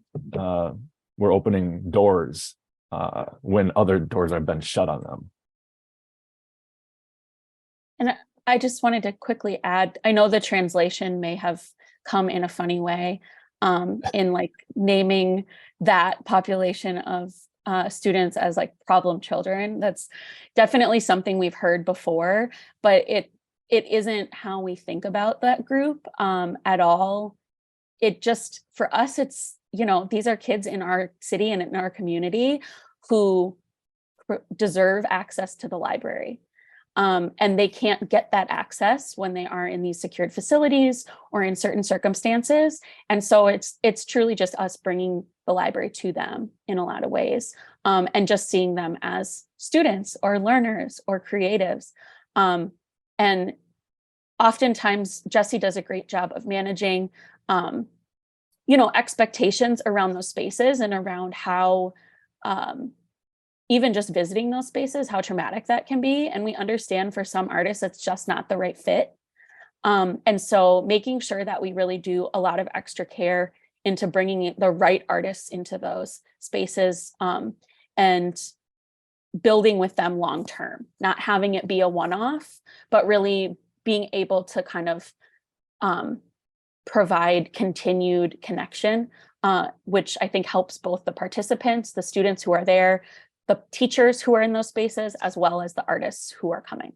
we're opening doors when other doors have been shut on them. And I just wanted to quickly add, I know the translation may have come in a funny way in like naming that population of students as like problem children. That's definitely something we've heard before, but it isn't how we think about that group at all. It just, for us, it's, you know, these are kids in our city and in our community who deserve access to the library. And they can't get that access when they are in these secured facilities or in certain circumstances. And so it's truly just us bringing the library to them in a lot of ways, and just seeing them as students or learners or creatives. And oftentimes Jesse does a great job of managing, you know, expectations around those spaces and around how, even just visiting those spaces, how traumatic that can be. And we understand for some artists, it's just not the right fit. And so making sure that we really do a lot of extra care into bringing the right artists into those spaces, and building with them long term, not having it be a one-off, but really being able to kind of provide continued connection, which I think helps both the participants, the students who are there, the teachers who are in those spaces, as well as the artists who are coming.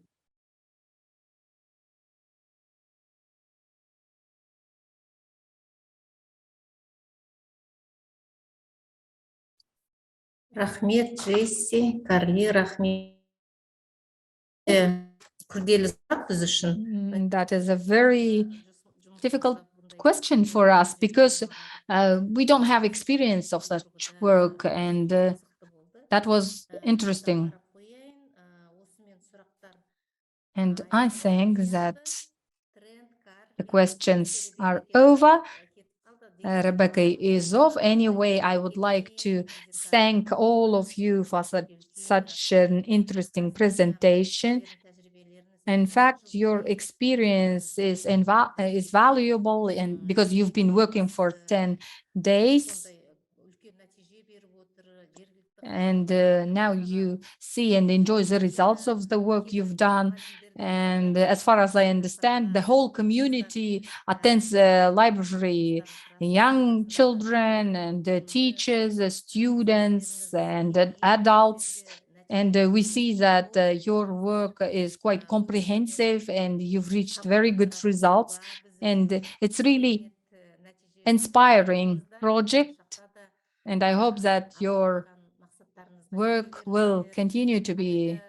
Рахмет, Джесси, Карли, рахмет. Күрделі сұрақ біз үшін. That is a very difficult question for us because we don't have experience of such work, and that was interesting. And I think that the questions are over. Rebecca is off. Anyway, I would like to thank all of you for such an interesting presentation. In fact, your experience is valuable, and because you've been working for 10 days. And now you see and enjoy the results of the work you've done. And as far as I understand, the whole community attends the library, young children and teachers, students and adults. And we see that your work is quite comprehensive and you've reached very good results. And it's really inspiring project. And I hope that your work will continue to be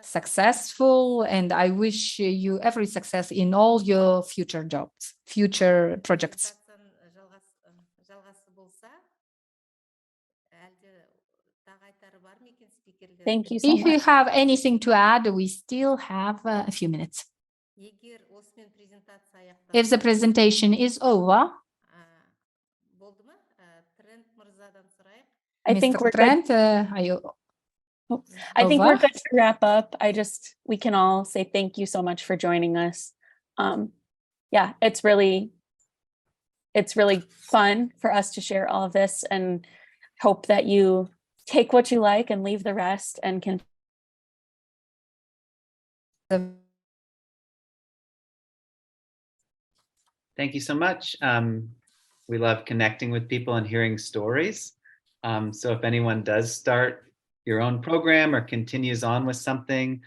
successful, and I wish you every success in all your future jobs, future projects. Thank you so much. If you have anything to add, we still have a few minutes. If the presentation is over, I think we're Trent, good. are you I think we're over? good to wrap up. We can all say thank you so much for joining us. Yeah, it's really fun for us to share all of this, and hope that you take what you like and leave the rest and can. Thank you so much. We love connecting with people and hearing stories. So if anyone does start your own program or continues on with something,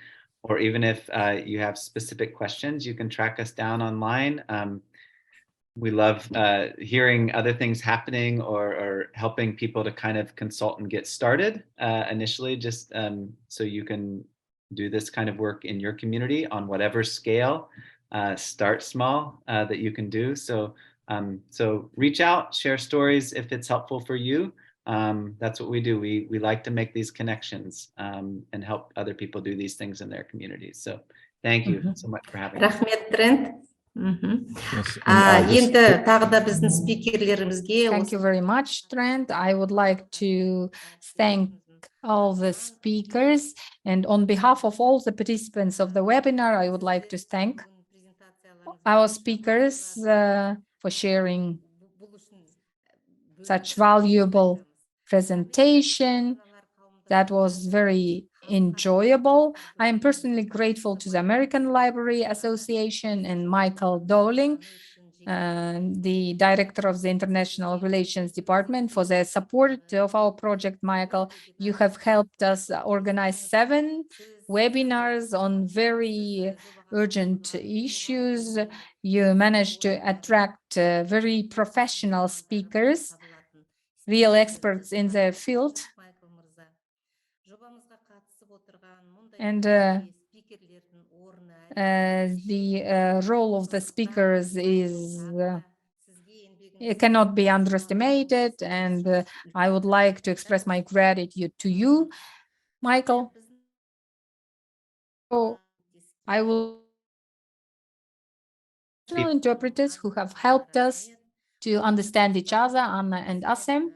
or even if you have specific questions, you can track us down online. We love hearing other things happening or helping people to kind of consult and get started initially, just so you can do this kind of work in your community on whatever scale. Start small that you can do. So reach out, share stories if it's helpful for you. That's what we do. We like to make these connections and help other people do these things in their communities. So thank you so much for having us. Рахмет, Трент. Yes, and Енді тағы да біздің спикерлерімізге. Thank you very much, Trent. I would like to thank all the speakers, and on behalf of all the participants of the webinar, I would like to thank our speakers for sharing such valuable presentation. That was very enjoyable. I am personally grateful to the American Library Association and Michael Dowling the director of the International Relations Department, for the support of our project. Michael, you have helped us organize 7 webinars on very urgent issues. You managed to attract very professional speakers, real experts in their field. And the role of the speakers is it cannot be underestimated, and I would like to express my gratitude to you, Michael. So I will interpreters who have helped us to understand each other, Anna and Asem.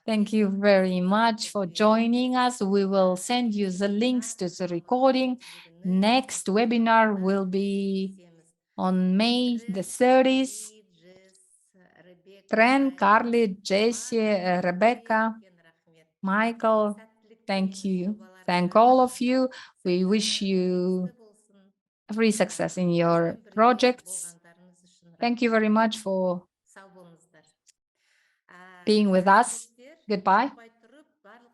Thank you very much for joining us. We will send you the links to the recording. Next webinar will be on May the 30th. Tren, Carly, Jesse, Rebecca, Michael, thank you. Thank all of you. We wish you every success in your projects. Thank you very much for being with us. Goodbye.